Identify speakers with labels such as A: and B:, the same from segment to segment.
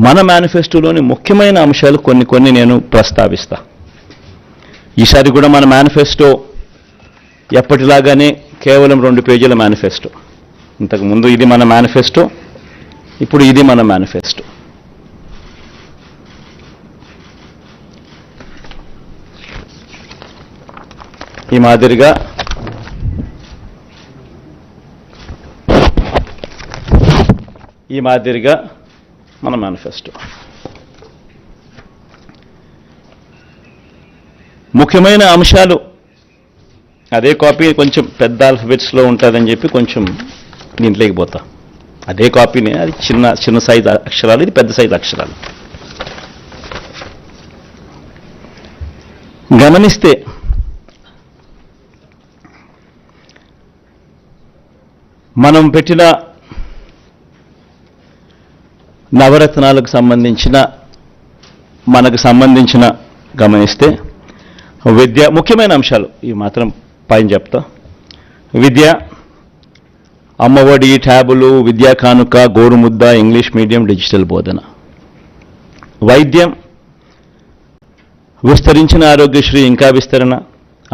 A: మన మేనిఫెస్టోలోని ముఖ్యమైన అంశాలు కొన్ని నేను ప్రస్తావిస్తా. ఈసారి కూడా మన మేనిఫెస్టో ఎప్పటిలాగానే కేవలం 2 పేజీల మేనిఫెస్టో. ఇంతకుముందు ఇది మన మేనిఫెస్టో, ఇప్పుడు ఇది మన మేనిఫెస్టో. ఈ మాదిరిగా మన మేనిఫెస్టో. ముఖ్యమైన అంశాలు అదే కాపీ కొంచెం పెద్ద ఆల్ఫబెట్స్లో ఉంటుందని చెప్పి కొంచెం దీంట్లోకి పోతా. అదే కాపీనే, అది చిన్న సైజు అక్షరాలు, ఇది పెద్ద సైజు అక్షరాలు. గమనిస్తే మనం పెట్టిన నవరత్నాలకు సంబంధించిన గమనిస్తే విద్య ముఖ్యమైన అంశాలు ఈ మాత్రం పైన చెప్తా. విద్య, అమ్మఒడి, ట్యాబులు, విద్యా కానుక, గోరుముద్ద, ఇంగ్లీష్ మీడియం, డిజిటల్ బోధన. వైద్యం, విస్తరించిన ఆరోగ్యశ్రీ ఇంకా విస్తరణ,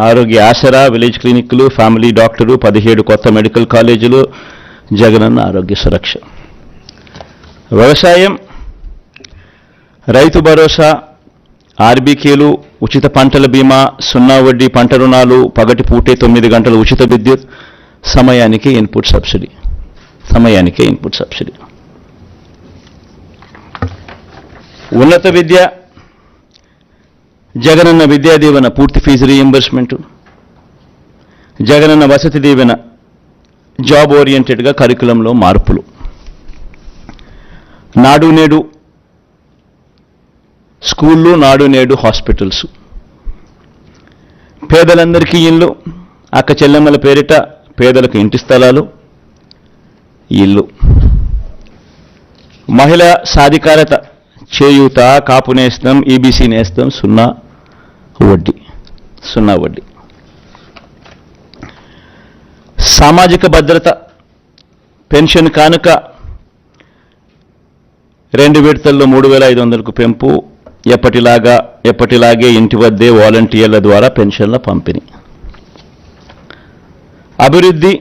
A: ఆరోగ్య ఆసరా, విలేజ్ క్లినిక్లు, ఫ్యామిలీ డాక్టరు, 17 కొత్త మెడికల్ కాలేజీలు, జగనన్న ఆరోగ్య సురక్ష. వ్యవసాయం, రైతు భరోసా, ఆర్బీకేలు, ఉచిత పంటల బీమా, 0 వడ్డీ పంట రుణాలు, పగటి పూటే 9 గంటల ఉచిత విద్యుత్, సమయానికే ఇన్పుట్ సబ్సిడీ. ఉన్నత విద్య, జగనన్న విద్యా దీవెన, పూర్తి fee reimbursement, Jagananna Vasathi Deevena, job ఓరియంటెడ్గా కరికులంలో మార్పులు. నాడు నేడు స్కూళ్ళు, నాడు నేడు హాస్పిటల్స్. పేదలందరికీ ఇళ్ళు, అక్క చెల్లెమ్మల పేరిట పేదలకు ఇంటి స్థలాలు, ఇళ్ళు. మహిళా సాధికారత, చేయూత, కాపు నేస్తం, ఈబీసీ నేస్తం, 0 వడ్డీ. సామాజిక భద్రత, పెన్షన్ కానుక 2 విడతల్లో 3,500కు పెంపు, ఎప్పటిలాగే ఇంటి వద్దే వాలంటీర్ల ద్వారా పెన్షన్ల పంపిణీ. అభివృద్ధి,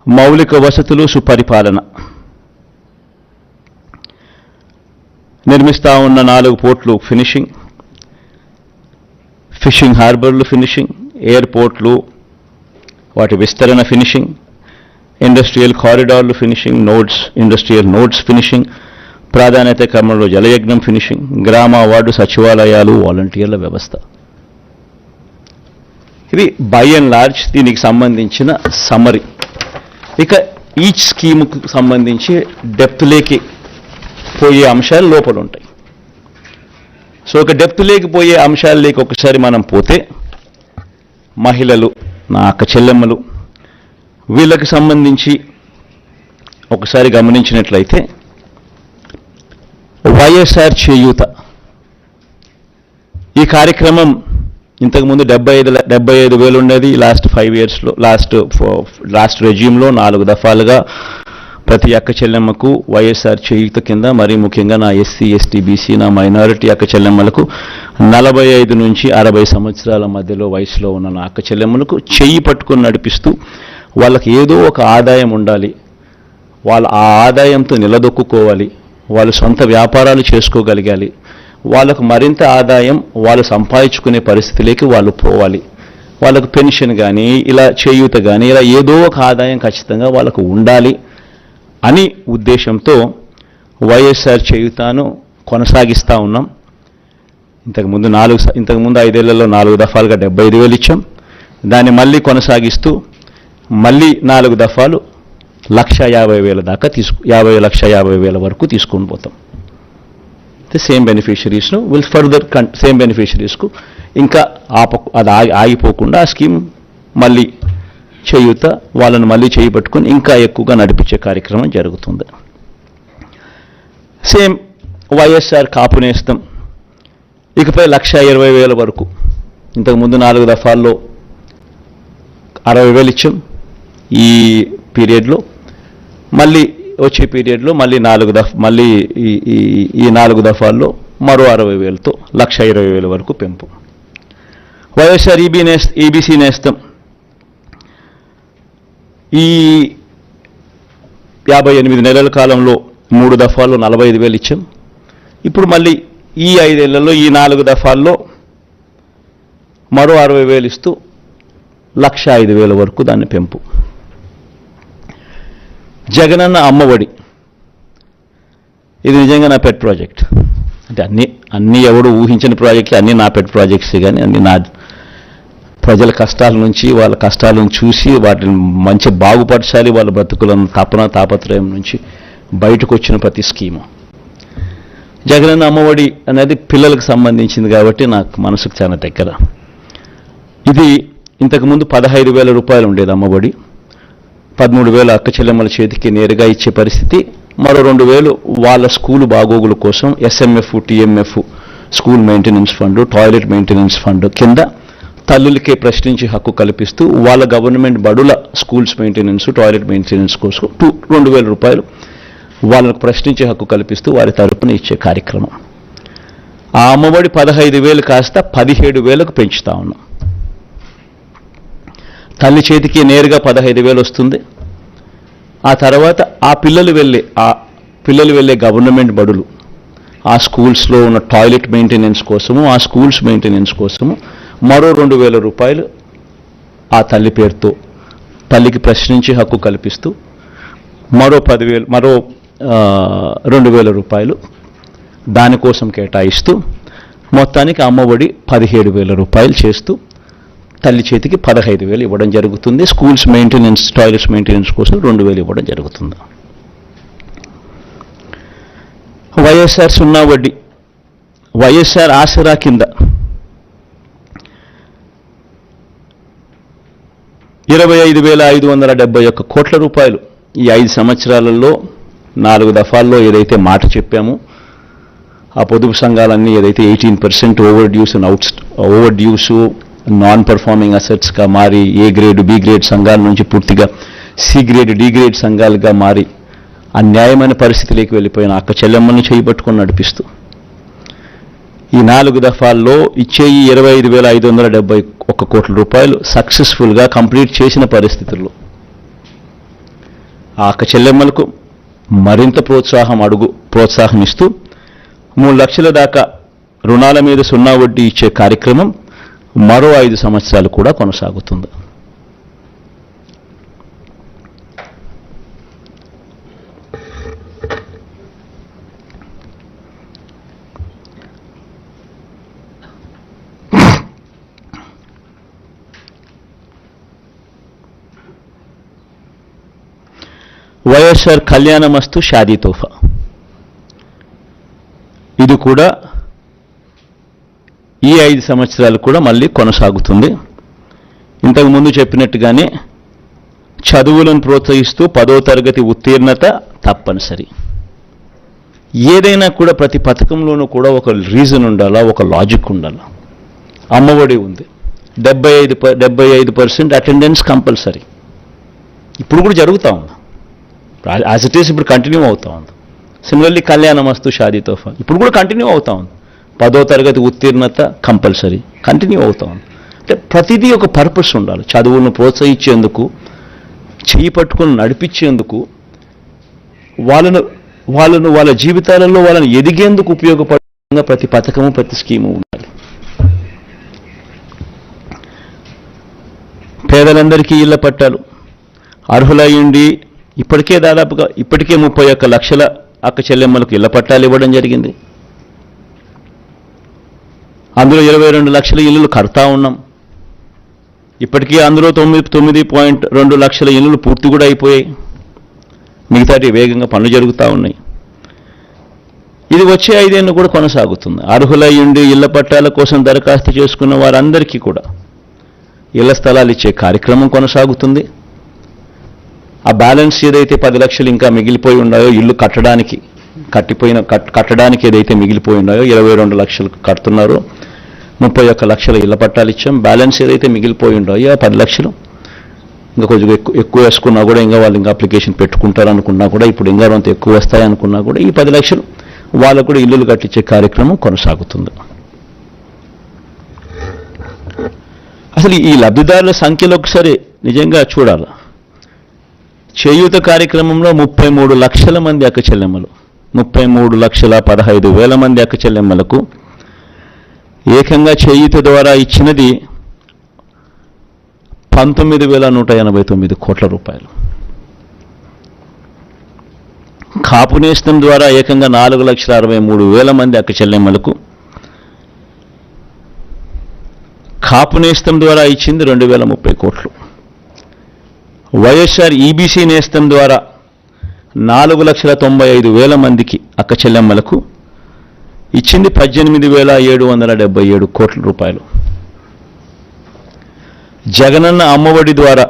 A: మౌలిక వసతులు, సుపరిపాలన. నిర్మిస్తా ఉన్న 4 పోర్ట్లు ఫినిషింగ్, ఫిషింగ్ హార్బర్లు ఫినిషింగ్, ఎయిర్పోర్ట్లు వాటి విస్తరణ ఫినిషింగ్, ఇండస్ట్రియల్ కారిడార్లు ఫినిషింగ్, ఇండస్ట్రియల్ నోడ్స్ ఫినిషింగ్, ప్రాధాన్యత క్రమంలో జలయజ్ఞం ఫినిషింగ్, గ్రామ వార్డు సచివాలయాలు, వాలంటీర్ల వ్యవస్థ. ఇవి బై అండ్ లార్జ్ దీనికి సంబంధించిన సమ్మరీ. ఇక ఈచ్ స్కీముకు సంబంధించి డెప్త్లోకి పోయే అంశాలు లోపల ఉంటాయి. సో ఒక డెప్త్లోకి పోయే అంశాలలోకి ఒకసారి మనం పోతే, మహిళలు, నా అక్క చెల్లెమ్మలు, వీళ్ళకి సంబంధించి ఒకసారి గమనించినట్లయితే వైఎస్ఆర్ చేయూత ఈ కార్యక్రమం ఇంతకుముందు 75,000 ఉండేది. లాస్ట్ 5 ఇయర్స్లో, లాస్ట్ రెజ్యూమ్లో 4 దఫాలుగా ప్రతి అక్క చెల్లెమ్మకు వైఎస్ఆర్ చేయూత కింద, మరీ ముఖ్యంగా నా ఎస్సీ, ఎస్టీ, బీసీ, నా మైనారిటీ అక్క చెల్లెమ్మలకు 45 నుంచి 60 సంవత్సరాల మధ్యలో వయసులో ఉన్న నా అక్క చెల్లెమ్మలకు చెయ్యి పట్టుకొని నడిపిస్తూ వాళ్ళకి ఏదో ఒక ఆదాయం ఉండాలి, వాళ్ళ ఆ ఆదాయంతో నిలదొక్కుకోవాలి, వాళ్ళు సొంత వ్యాపారాలు చేసుకోగలగాలి, వాళ్ళకు మరింత ఆదాయం వాళ్ళు సంపాదించుకునే పరిస్థితిలోకి వాళ్ళు పోవాలి, వాళ్ళకు పెన్షన్ కానీ, ఇలా చేయూత కానీ, ఇలా ఏదో ఒక ఆదాయం ఖచ్చితంగా వాళ్ళకు ఉండాలి అని ఉద్దేశంతో వైఎస్ఆర్ చేయూతను కొనసాగిస్తూ ఉన్నాం. ఇంతకుముందు 5 ఏళ్లలో 4 దఫాలుగా 75,000 ఇచ్చాం. దాన్ని మళ్ళీ కొనసాగిస్తూ మళ్ళీ 4 దఫాలు 1,50,000 దాకా 50,50,000 వరకు తీసుకొని పోతాం. సేమ్ బెనిఫిషరీస్ను సేమ్ బెనిఫిషరీస్కు ఇంకా అది ఆగిపోకుండా ఆ స్కీమ్ మళ్ళీ చేయూత వాళ్ళని మళ్ళీ చేయబట్టుకొని ఇంకా ఎక్కువగా నడిపించే కార్యక్రమం జరుగుతుంది. సేమ్ వైఎస్ఆర్ కాపు నేస్తం ఇకపై 1,20,000 వరకు. ఇంతకుముందు 4 దఫాల్లో 60,000 ఇచ్చాం. ఈ పీరియడ్లో మళ్ళీ వచ్చే పీరియడ్లో మళ్ళీ మళ్ళీ ఈ 4 దఫాల్లో మరో 60,000తో 1,20,000 వరకు పెంపు. వైఎస్ఆర్ ఈబీసీ నేస్తం ఈ 58 నెలల కాలంలో 3 దఫాల్లో 45,000 ఇచ్చాం. ఇప్పుడు మళ్ళీ ఈ 5 ఏళ్లలో ఈ 4 దఫాల్లో మరో 60,000 ఇస్తూ 1,05,000 వరకు దాన్ని పెంపు. జగనన్న అమ్మఒడి ఇది నిజంగా నా పెట్ ప్రాజెక్ట్. అంటే అన్నీ ఎవడు ఊహించిన ప్రాజెక్టులు అన్నీ నా పెట్ ప్రాజెక్ట్స్, కానీ అన్నీ నా ప్రజల కష్టాల నుంచి వాళ్ళ కష్టాలను చూసి వాటిని మంచి బాగుపరచాలి, వాళ్ళ బ్రతుకులను తాపత్రయం నుంచి బయటకు వచ్చిన ప్రతి స్కీము. జగనన్న అమ్మఒడి అనేది పిల్లలకు సంబంధించింది కాబట్టి నాకు మనసుకు చాలా దగ్గర. ఇది ఇంతకుముందు 15,000 రూపాయలు ఉండేది అమ్మఒడి. 13,000 అక్క చెల్లెమ్మల చేతికి నేరుగా ఇచ్చే పరిస్థితి. మరో 2,000 వాళ్ళ స్కూలు బాగోగుల కోసం SMF, TMF, school maintenance fund, toilet maintenance fund కింద తల్లులకే ప్రశ్నించి హక్కు కల్పిస్తూ వాళ్ళ గవర్నమెంట్ బడుల స్కూల్స్ మెయింటెనెన్స్, టాయిలెట్ మెయింటెనెన్స్ కోసం 2,000 రూపాయలు వాళ్ళకు ప్రశ్నించే హక్కు కల్పిస్తూ వారి తరపున ఇచ్చే కార్యక్రమం. ఆ అమ్మఒడి 15,000 కాస్త 17,000కు పెంచుతా ఉన్నాం. తల్లి చేతికి నేరుగా 15,000 వస్తుంది. ఆ తర్వాత ఆ పిల్లలు వెళ్ళే గవర్నమెంట్ బడులు, ఆ స్కూల్స్లో ఉన్న టాయిలెట్ మెయింటెనెన్స్ కోసము, ఆ స్కూల్స్ మెయింటెనెన్స్ కోసము మరో 2,000 రూపాయలు ఆ తల్లి పేరుతో తల్లికి ప్రశ్నించి హక్కు కల్పిస్తూ మరో 2,000 రూపాయలు దానికోసం కేటాయిస్తూ మొత్తానికి అమ్మఒడి 17,000 రూపాయలు చేస్తూ తల్లి చేతికి 15,000 ఇవ్వడం జరుగుతుంది. స్కూల్స్ మెయింటెనెన్స్, టాయిలెట్స్ మెయింటెనెన్స్ కోసం 2,000 ఇవ్వడం జరుగుతుంది. వైఎస్ఆర్ సున్నా వడ్డీ, వైఎస్ఆర్ ఆసరా కింద 25,571 కోట్ల రూపాయలు ఈ 5 సంవత్సరాలలో 4 దఫాల్లో ఏదైతే మాట చెప్పామో ఆ పొదుపు సంఘాలన్నీ ఏదైతే 18% ఓవర్ డ్యూస్ నాన్ పర్ఫార్మింగ్ అసెట్స్గా మారి ఏ గ్రేడ్, బి గ్రేడ్ సంఘాల నుంచి పూర్తిగా సి గ్రేడ్, డి గ్రేడ్ సంఘాలుగా మారి అన్యాయమైన పరిస్థితిలోకి వెళ్ళిపోయిన అక్క చెల్లెమ్మల్ని చేయబట్టుకొని నడిపిస్తూ ఈ 4 దఫాల్లో ఇచ్చే ఈ 25,571 కోట్ల రూపాయలు సక్సెస్ఫుల్గా కంప్లీట్ చేసిన పరిస్థితుల్లో ఆ అక్క చెల్లెమ్మలకు మరింత ప్రోత్సాహం ఇస్తూ 3 లక్షల దాకా రుణాల మీద సున్నా వడ్డీ ఇచ్చే కార్యక్రమం మరో 5 సంవత్సరాలు కూడా కొనసాగుతుంది. వైఎస్ఆర్ కళ్యాణమస్తు షాదీ తోఫా, ఇది కూడా ఈ 5 సంవత్సరాలు కూడా మళ్ళీ కొనసాగుతుంది. ఇంతకుముందు చెప్పినట్టుగానే చదువులను ప్రోత్సహిస్తూ 10వ తరగతి ఉత్తీర్ణత తప్పనిసరి. ఏదైనా కూడా ప్రతి పథకంలోనూ కూడా ఒక రీజన్ ఉండాలా, ఒక లాజిక్ ఉండాలా. అమ్మఒడి ఉంది, 75% అటెండెన్స్ కంపల్సరీ. ఇప్పుడు కూడా జరుగుతూ ఉంది, యాజ్ ఇట్ ఈస్ ఇప్పుడు కంటిన్యూ అవుతూ ఉంది. సిమిలర్లీ కళ్యాణమస్తు షాదీ తోఫా ఇప్పుడు కూడా కంటిన్యూ అవుతూ ఉంది. 10వ తరగతి ఉత్తీర్ణత కంపల్సరీ కంటిన్యూ అవుతా ఉంది. అంటే ప్రతిదీ ఒక పర్పస్ ఉండాలి. చదువులను ప్రోత్సహించేందుకు, చేయి పట్టుకుని నడిపించేందుకు, వాళ్ళ జీవితాలలో వాళ్ళని ఎదిగేందుకు ఉపయోగపడే ప్రతి పథకము, ప్రతి స్కీము ఉండాలి. పేదలందరికీ ఇళ్ల పట్టాలు అర్హులయ్యుండి ఇప్పటికే 31 లక్షల అక్క చెల్లెమ్మలకు ఇళ్ల పట్టాలు ఇవ్వడం జరిగింది. అందులో 22 లక్షల ఇళ్ళు కడతా ఉన్నాం. ఇప్పటికీ అందులో 9.2 లక్షల ఇళ్ళు పూర్తి కూడా అయిపోయాయి. మిగతాటి వేగంగా పనులు జరుగుతూ ఉన్నాయి. ఇది వచ్చే 5 ఏళ్ళు కూడా కొనసాగుతుంది. అర్హులయ్యుండి ఇళ్ల పట్టాల కోసం దరఖాస్తు చేసుకున్న వారందరికీ కూడా ఇళ్ల స్థలాలు ఇచ్చే కార్యక్రమం కొనసాగుతుంది. ఆ బ్యాలెన్స్ ఏదైతే 10 లక్షలు ఇంకా మిగిలిపోయి ఉన్నాయో ఇల్లు కట్టడానికి ఏదైతే మిగిలిపోయి ఉన్నాయో 22 లక్షలు కడుతున్నారో 31 లక్షల ఇళ్ల పట్టాలు ఇచ్చాం. బ్యాలెన్స్ ఏదైతే మిగిలిపోయి ఉన్నాయో 10 లక్షలు ఇంకా కొంచెం ఎక్కువ వేసుకున్నా కూడా ఇంకా వాళ్ళు ఇంకా అప్లికేషన్ పెట్టుకుంటారు అనుకున్నా కూడా ఇప్పుడు ఇంకా అంత ఎక్కువ వస్తాయి అనుకున్నా కూడా ఈ 10 లక్షలు వాళ్ళకు కూడా ఇల్లులు కట్టించే కార్యక్రమం కొనసాగుతుంది. అసలు ఈ లబ్ధిదారుల సంఖ్యలో ఒకసారి నిజంగా చూడాలి. చేయూత కార్యక్రమంలో 33 లక్షల మంది అక్క చెల్లెమ్మలు, 33,15,000 మంది అక్క చెల్లెమ్మలకు ఏకంగా చేయూత ద్వారా ఇచ్చినది 19,189 కోట్ల రూపాయలు. కాపు నేస్తం ద్వారా ఏకంగా 4,63,000 మంది అక్క చెల్లెమ్మలకు కాపు నేస్తం ద్వారా ఇచ్చింది 2,030 కోట్లు. వైఎస్ఆర్ ఈబీసీ నేస్తం ద్వారా 4,95,000 మందికి అక్క చెల్లెమ్మలకు ఇచ్చింది 18,777 కోట్ల రూపాయలు. జగనన్న అమ్మఒడి ద్వారా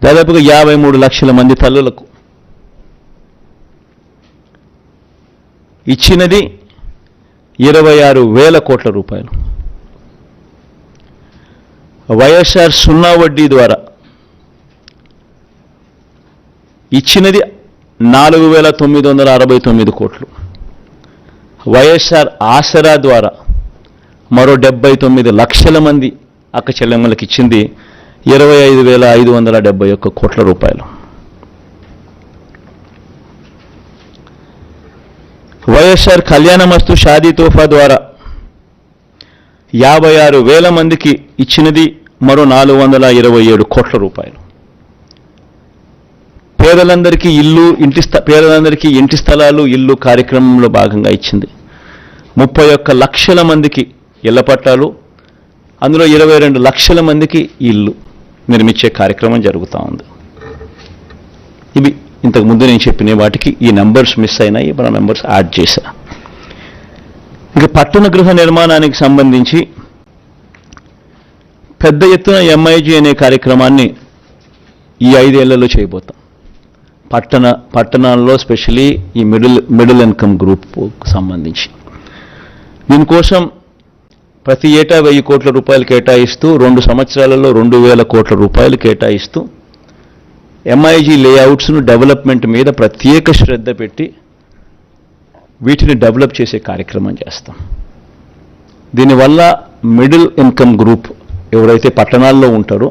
A: దాదాపుగా 53 లక్షల మంది తల్లులకు ఇచ్చినది 26,000 కోట్ల రూపాయలు. వైఎస్ఆర్ సున్నా వడ్డీ ద్వారా ఇచ్చినది 4,969 కోట్లు. వైఎస్ఆర్ ఆసరా ద్వారా మరో 79 లక్షల మంది అక్క చెల్లెమ్మలకు ఇచ్చింది 25,571 కోట్ల రూపాయలు. వైఎస్ఆర్ కళ్యాణమస్తు షాదీ తోఫా ద్వారా 56,000 మందికి ఇచ్చినది మరో 427 కోట్ల రూపాయలు. పేదలందరికీ పేదలందరికీ ఇంటి స్థలాలు ఇల్లు కార్యక్రమంలో భాగంగా ఇచ్చింది 31 లక్షల మందికి ఇళ్ల పట్టాలు, అందులో 22 లక్షల మందికి ఇల్లు నిర్మించే కార్యక్రమం జరుగుతూ ఉంది. ఇవి ఇంతకుముందు నేను చెప్పిన వాటికి ఈ నెంబర్స్ మిస్ అయినాయి, మన నెంబర్స్ యాడ్ చేశా. ఇక పట్టణ గృహ నిర్మాణానికి సంబంధించి పెద్ద ఎత్తున ఎంఐజీ అనే కార్యక్రమాన్ని ఈ 5 ఏళ్లలో చేయబోతాం. పట్టణాల్లో స్పెషలీ ఈ మిడిల్ ఇన్కమ్ గ్రూప్కు సంబంధించి దీనికోసం ప్రతి ఏటా 1,000 కోట్ల రూపాయలు కేటాయిస్తూ 2 సంవత్సరాలలో 2,000 కోట్ల రూపాయలు కేటాయిస్తూ ఎంఐజీ లేఅవుట్స్ను డెవలప్మెంట్ మీద ప్రత్యేక శ్రద్ధ పెట్టి వీటిని డెవలప్ చేసే కార్యక్రమం చేస్తాం. దీనివల్ల మిడిల్ ఇన్కమ్ గ్రూప్ ఎవరైతే పట్టణాల్లో ఉంటారో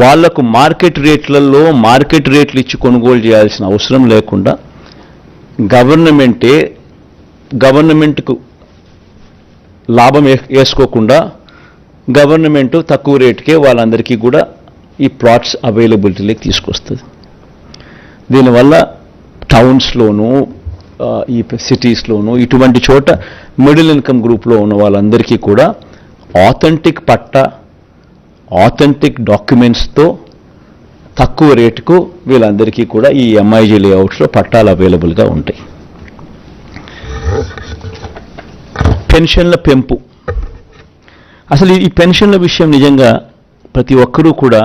A: వాళ్లకు మార్కెట్ రేట్లు ఇచ్చి కొనుగోలు చేయాల్సిన అవసరం లేకుండా గవర్నమెంట్కు లాభం వేసుకోకుండా గవర్నమెంట్ తక్కువ రేటుకే వాళ్ళందరికీ కూడా ఈ ప్లాట్స్ అవైలబిలిటీలోకి తీసుకొస్తుంది. దీనివల్ల టౌన్స్లోనూ ఈ సిటీస్లోనూ ఇటువంటి చోట మిడిల్ ఇన్కమ్ గ్రూప్లో ఉన్న వాళ్ళందరికీ కూడా ఆథెంటిక్ డాక్యుమెంట్స్తో తక్కువ రేటుకు వీళ్ళందరికీ కూడా ఈ ఎంఐజీ లేఅవుట్స్లో పట్టాలు అవైలబుల్గా ఉంటాయి. పెన్షన్ల పెంపు. అసలు ఈ పెన్షన్ల విషయం నిజంగా ప్రతి ఒక్కరూ కూడా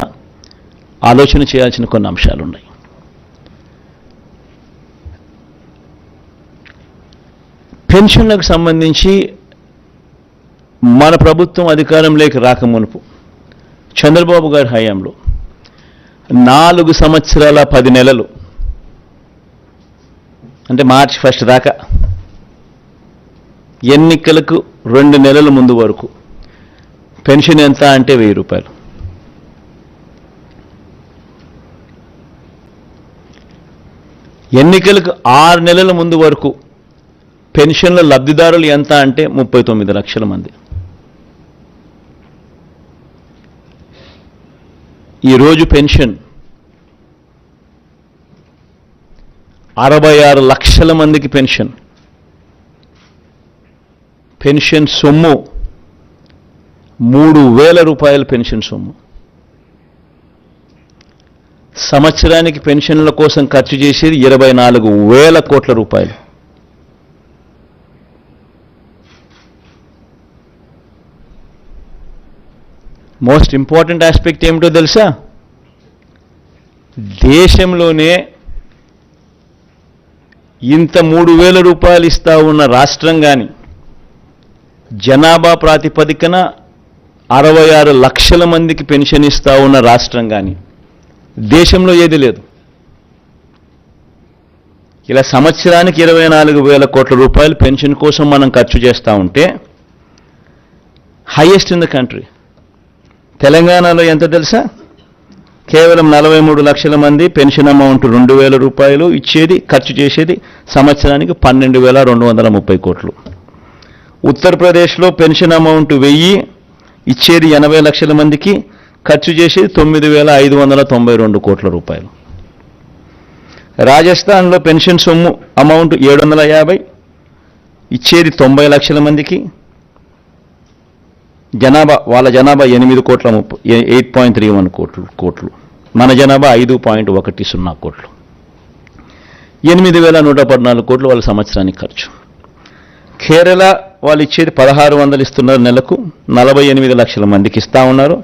A: ఆలోచన చేయాల్సిన కొన్ని అంశాలు ఉన్నాయి. పెన్షన్లకు సంబంధించి మన ప్రభుత్వం అధికారంలోకి రాకమునుపు చంద్రబాబు గారి హయాంలో 4 సంవత్సరాల 10 నెలలు అంటే మార్చి 1 దాకా ఎన్నికలకు 2 నెలల ముందు వరకు పెన్షన్ ఎంత అంటే 1,000 రూపాయలు. ఎన్నికలకు 6 నెలల ముందు వరకు పెన్షన్ల లబ్ధిదారులు ఎంత అంటే 39 లక్షల మంది. ఈరోజు పెన్షన్ 66 లక్షల మందికి పెన్షన్ సొమ్ము 3,000 రూపాయల పెన్షన్ సొమ్ము. సంవత్సరానికి పెన్షన్ల కోసం ఖర్చు చేసేది 24,000 కోట్ల రూపాయలు. మోస్ట్ ఇంపార్టెంట్ ఆస్పెక్ట్ ఏమిటో తెలుసా? దేశంలోనే ఇంత 3,000 రూపాయలు ఇస్తా ఉన్న రాష్ట్రం కానీ జనాభా ప్రాతిపదికన 66 లక్షల మందికి పెన్షన్ ఇస్తా ఉన్న రాష్ట్రం కానీ దేశంలో ఏది లేదు. ఇలా సంవత్సరానికి 24,000 కోట్ల రూపాయలు పెన్షన్ కోసం మనం ఖర్చు చేస్తూ ఉంటే హైయెస్ట్ ఇన్ ద కంట్రీ. తెలంగాణలో ఎంత తెలుసా? కేవలం 43 లక్షల మంది పెన్షన్ అమౌంట్ 2,000 రూపాయలు ఇచ్చేది, ఖర్చు చేసేది సంవత్సరానికి 12,230 కోట్లు. ఉత్తరప్రదేశ్లో పెన్షన్ అమౌంట్ 1000 ఇచ్చేది 80 లక్షల మందికి, ఖర్చు చేసేది 9,592 కోట్ల రూపాయలు. రాజస్థాన్లో పెన్షన్ సొమ్ము అమౌంట్ 750 ఇచ్చేది 90 లక్షల మందికి, వాళ్ళ జనాభా 8.31 కోట్లు, మన జనాభా 5.10 కోట్లు. 8,114 కోట్లు వాళ్ళ సంవత్సరానికి ఖర్చు. కేరళ వాళ్ళు ఇచ్చేది 1,600 ఇస్తున్నారు నెలకు, 48 లక్షల మందికి ఇస్తా ఉన్నారు,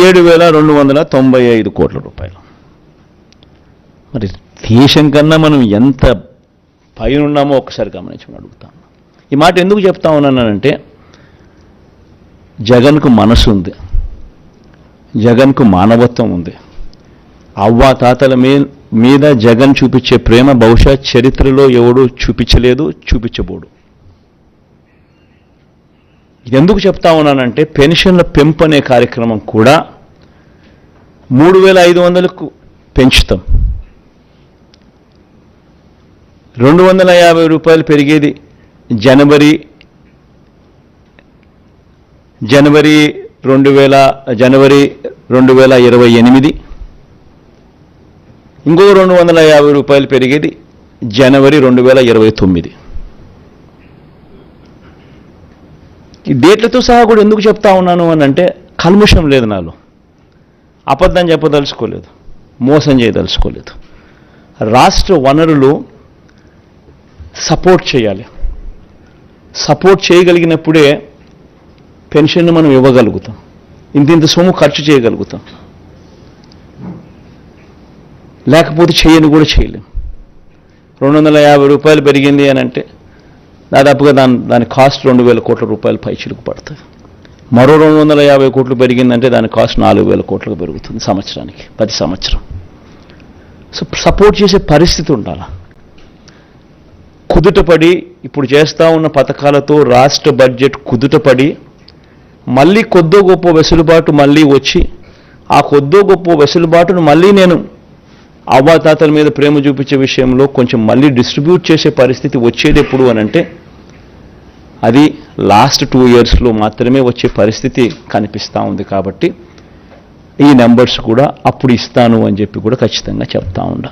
A: 7,295 కోట్ల రూపాయలు. మరి దేశం కన్నా మనం ఎంత పైన ఉన్నామో ఒకసారి గమనించమని అడుగుతాం. ఈ మాట ఎందుకు చెప్తా ఉన్నానంటే జగన్కు మనసు ఉంది, జగన్కు మానవత్వం ఉంది. అవ్వా తాతల మీద జగన్ చూపించే ప్రేమ బహుశా చరిత్రలో ఎవడూ చూపించలేదు, చూపించబోడు. ఎందుకు చెప్తా ఉన్నానంటే పెన్షన్ల పెంపు అనే కార్యక్రమం కూడా 3,500కు పెంచుతాం. 250 రూపాయలు పెరిగేది జనవరి 2028, ఇంకో 250 రూపాయలు పెరిగేది జనవరి 2029. ఈ డేట్లతో సహా కూడా ఎందుకు చెప్తా ఉన్నాను అని అంటే కల్ముషం లేదు నాలో, అబద్ధం చెప్పదలుచుకోలేదు, మోసం చేయదలుచుకోలేదు. రాష్ట్ర వనరులు సపోర్ట్ చేయాలి. సపోర్ట్ చేయగలిగినప్పుడే పెన్షన్ను మనం ఇవ్వగలుగుతాం, ఇంత సొమ్ము ఖర్చు చేయగలుగుతాం. లేకపోతే చేయని కూడా చేయలేం. 250 రూపాయలు పెరిగింది అని అంటే దాదాపుగా దాని కాస్ట్ 2,000 కోట్ల రూపాయలు పైచిలుకు పడుతుంది. మరో 250 కోట్లు పెరిగిందంటే దాని కాస్ట్ 4,000 కోట్లకు పెరుగుతుంది సంవత్సరానికి, ప్రతి సంవత్సరం. సో సపోర్ట్ చేసే పరిస్థితి ఉండాలి. కుదుటపడి ఇప్పుడు చేస్తూ ఉన్న పథకాలతో రాష్ట్ర బడ్జెట్ కుదుటపడి మళ్ళీ కొద్దో గొప్ప వెసులుబాటు మళ్ళీ వచ్చి ఆ కొద్దో గొప్ప వెసులుబాటును మళ్ళీ నేను అవ్వాతాతల మీద ప్రేమ చూపించే విషయంలో కొంచెం మళ్ళీ డిస్ట్రిబ్యూట్ చేసే పరిస్థితి వచ్చేది ఎప్పుడు అని అంటే అది లాస్ట్ 2 ఇయర్స్లో మాత్రమే వచ్చే పరిస్థితి కనిపిస్తూ ఉంది. కాబట్టి ఈ నెంబర్స్ కూడా అప్పుడు ఇస్తాను అని చెప్పి కూడా ఖచ్చితంగా చెప్తా ఉండ.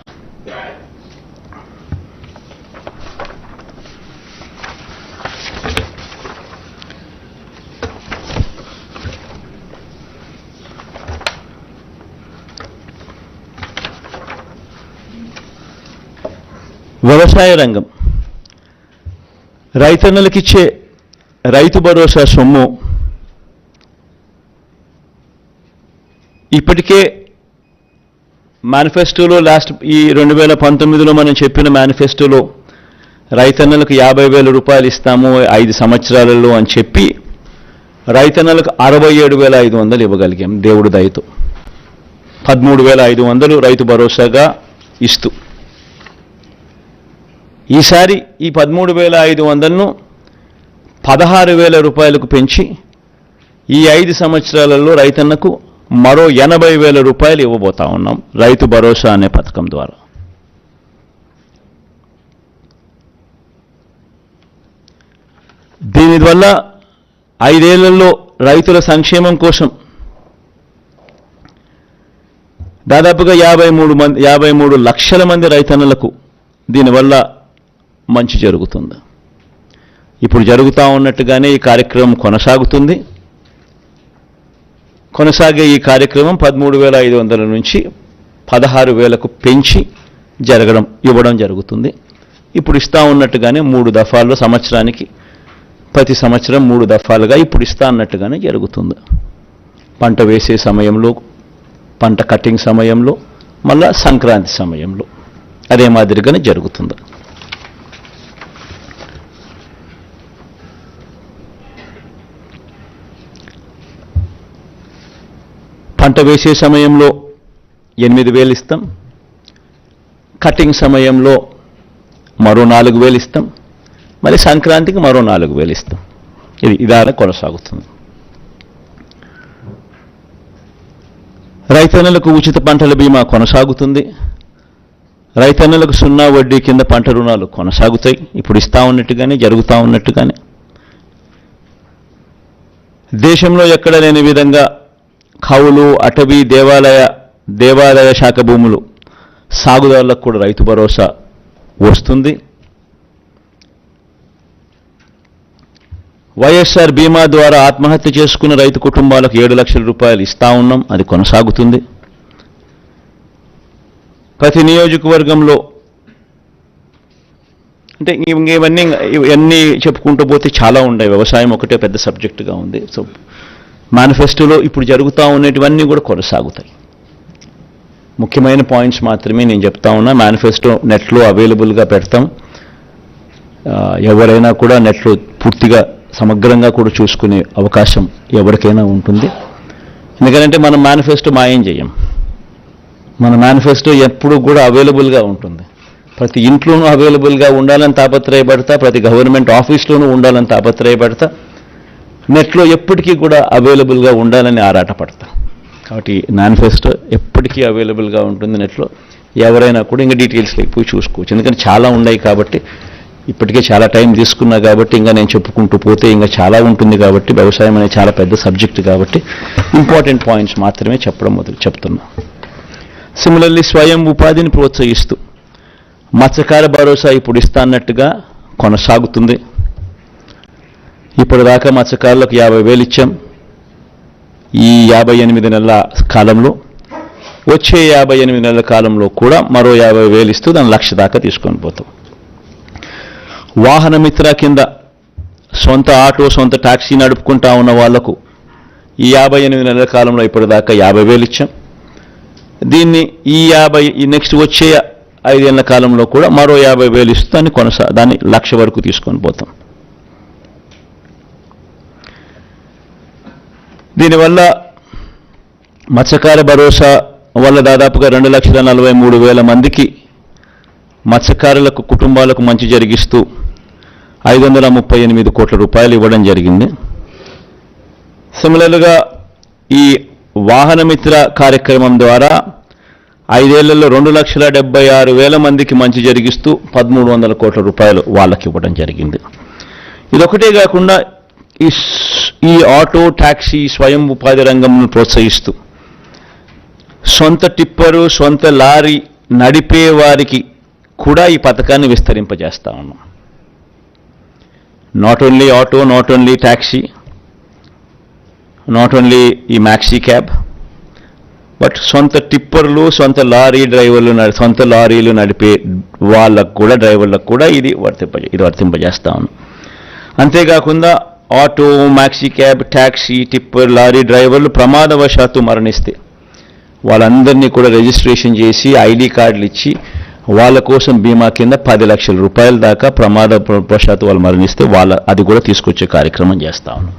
A: వ్యవసాయ రంగం రైతన్నలకిచ్చే రైతు భరోసా సొమ్ము ఇప్పటికే మేనిఫెస్టోలో ఈ 2019లో మనం చెప్పిన మేనిఫెస్టోలో రైతన్నలకు 50,000 రూపాయలు ఇస్తాము 5 సంవత్సరాలలో అని చెప్పి రైతన్నలకు 67,500 ఇవ్వగలిగాం దేవుడి దయతో. 13,500 రైతు భరోసాగా ఇస్తూ ఈసారి ఈ 13,500ను 16,000 రూపాయలకు పెంచి ఈ 5 సంవత్సరాలలో రైతన్నకు మరో 80,000 రూపాయలు ఇవ్వబోతా ఉన్నాం రైతు భరోసా అనే పథకం ద్వారా. దీనివల్ల 5 ఏళ్లలో రైతుల సంక్షేమం కోసం దాదాపుగా 53 లక్షల మంది రైతన్నలకు దీనివల్ల మంచి జరుగుతుంది. ఇప్పుడు జరుగుతూ ఉన్నట్టుగానే ఈ కార్యక్రమం కొనసాగుతుంది. కొనసాగే ఈ కార్యక్రమం 13,500 నుంచి 16,000కు పెంచి ఇవ్వడం జరుగుతుంది. ఇప్పుడు ఇస్తా ఉన్నట్టుగానే 3 దఫాల్లో సంవత్సరానికి ప్రతి సంవత్సరం 3 దఫాలుగా ఇప్పుడు ఇస్తా అన్నట్టుగానే జరుగుతుంది. పంట వేసే సమయంలో, పంట కటింగ్ సమయంలో, మళ్ళా సంక్రాంతి సమయంలో అదే మాదిరిగానే జరుగుతుంది. పంట వేసే సమయంలో 8,000 ఇస్తాం, కటింగ్ సమయంలో మరో 4,000 ఇస్తాం, మళ్ళీ సంక్రాంతికి మరో 4,000 ఇస్తాం. ఇది ఇదాన కొనసాగుతుంది. రైతన్నలకు ఉచిత పంటల బీమా కొనసాగుతుంది. రైతన్నలకు 0 వడ్డీ కింద పంట రుణాలు కొనసాగుతాయి. ఇప్పుడు ఇస్తా ఉన్నట్టుగానే, జరుగుతూ ఉన్నట్టుగానే. దేశంలో ఎక్కడ లేని విధంగా కౌలు, అటవీ, దేవాలయ శాఖ భూములు సాగుదారులకు కూడా రైతు భరోసా వస్తుంది. వైఎస్ఆర్ బీమా ద్వారా ఆత్మహత్య చేసుకున్న రైతు కుటుంబాలకు 7 లక్షల రూపాయలు ఇస్తా ఉన్నాం. అది కొనసాగుతుంది. ప్రతి నియోజకవర్గంలో అంటే ఇవన్నీ చెప్పుకుంటూ పోతే చాలా ఉన్నాయి. వ్యవసాయం ఒకటే పెద్ద సబ్జెక్టుగా ఉంది. సో మేనిఫెస్టోలో ఇప్పుడు జరుగుతూ ఉన్నటువన్నీ కూడా కొనసాగుతాయి. ముఖ్యమైన పాయింట్స్ మాత్రమే నేను చెప్తా ఉన్నా. మేనిఫెస్టో నెట్లో అవైలబుల్గా పెడతాం. ఎవరైనా కూడా నెట్లో పూర్తిగా సమగ్రంగా కూడా చూసుకునే అవకాశం ఎవరికైనా ఉంటుంది. ఎందుకంటే మనం మేనిఫెస్టో మాయం చేయం. మన మేనిఫెస్టో ఎప్పుడు కూడా అవైలబుల్గా ఉంటుంది. ప్రతి ఇంట్లోనూ అవైలబుల్గా ఉండాలని తాపత్రయపడతా, ప్రతి గవర్నమెంట్ ఆఫీస్లోనూ ఉండాలని తాపత్రయపడతా, నెట్లో ఎప్పటికీ కూడా అవైలబుల్గా ఉండాలని ఆరాటపడతా. కాబట్టి మేనిఫెస్టో ఎప్పటికీ అవైలబుల్గా ఉంటుంది నెట్లో. ఎవరైనా కూడా ఇంకా డీటెయిల్స్లోకి పోయి చూసుకోవచ్చు. ఎందుకంటే చాలా ఉన్నాయి కాబట్టి, ఇప్పటికే చాలా టైం తీసుకున్నా కాబట్టి, ఇంకా నేను చెప్పుకుంటూ పోతే ఇంకా చాలా ఉంటుంది కాబట్టి, వ్యవసాయం అనేది చాలా పెద్ద సబ్జెక్టు కాబట్టి ఇంపార్టెంట్ పాయింట్స్ మాత్రమే చెప్తున్నా. సిమిలర్లీ స్వయం ఉపాధిని ప్రోత్సహిస్తూ మత్స్యకార భరోసా ఇప్పుడు ఇస్తా అన్నట్టుగా కొనసాగుతుంది. ఇప్పటిదాకా మత్స్యకారులకు 50,000 ఇచ్చాం. ఈ 58 నెలల కాలంలో, వచ్చే 58 నెలల కాలంలో కూడా మరో 50,000 ఇస్తూ దాన్ని 1,00,000 దాకా తీసుకొని పోతాం. వాహన మిత్ర కింద సొంత ఆటో, సొంత టాక్సీ నడుపుకుంటా ఉన్న వాళ్లకు ఈ 58 నెలల కాలంలో ఇప్పటిదాకా 50,000 ఇచ్చాం. దీన్ని ఈ నెక్స్ట్ వచ్చే 5 ఏళ్ల కాలంలో కూడా మరో 50,000 ఇస్తూ దాన్ని 1,00,000 వరకు తీసుకొని పోతాం. దీనివల్ల మత్స్యకార భరోసా వల్ల దాదాపుగా 2,43,000 మందికి మత్స్యకారులకు కుటుంబాలకు మంచి జరిగిస్తూ 538 కోట్ల రూపాయలు ఇవ్వడం జరిగింది. సిమిలర్గా ఈ వాహన మిత్ర కార్యక్రమం ద్వారా 5 ఏళ్లలో 2,76,000 మందికి మంచి జరిగిస్తూ 1,300 కోట్ల రూపాయలు వాళ్ళకి ఇవ్వడం జరిగింది. ఇదొకటే కాకుండా ఈ ఆటో, టాక్సీ, స్వయం ఉపాధి రంగంను ప్రోత్సహిస్తూ సొంత టిప్పరు, సొంత లారీ నడిపే వారికి కూడా ఈ పథకాన్ని విస్తరింపజేస్తా ఉన్నాం. Not only auto, not only taxi, not only ఈ మ్యాక్సీ క్యాబ్, బట్ సొంత టిప్పర్లు, సొంత లారీ డ్రైవర్లు, సొంత లారీలు నడిపే వాళ్ళకు కూడా, డ్రైవర్లకు కూడా ఇది వర్తింపజేస్తా ఉన్నాం. అంతేకాకుండా auto, maxi cab, taxi, tipper, lorry డ్రైవర్లు ప్రమాదవశాత్తు మరణిస్తే వాళ్ళందరినీ కూడా రిజిస్ట్రేషన్ చేసి ఐడి కార్డులు ఇచ్చి వాళ్ళ కోసం బీమా కింద 10 లక్షల రూపాయల దాకా ప్రమాదవశాత్తు వాళ్ళు మరణిస్తే అది కూడా తీసుకొచ్చే కార్యక్రమం చేస్తా ఉన్నాం.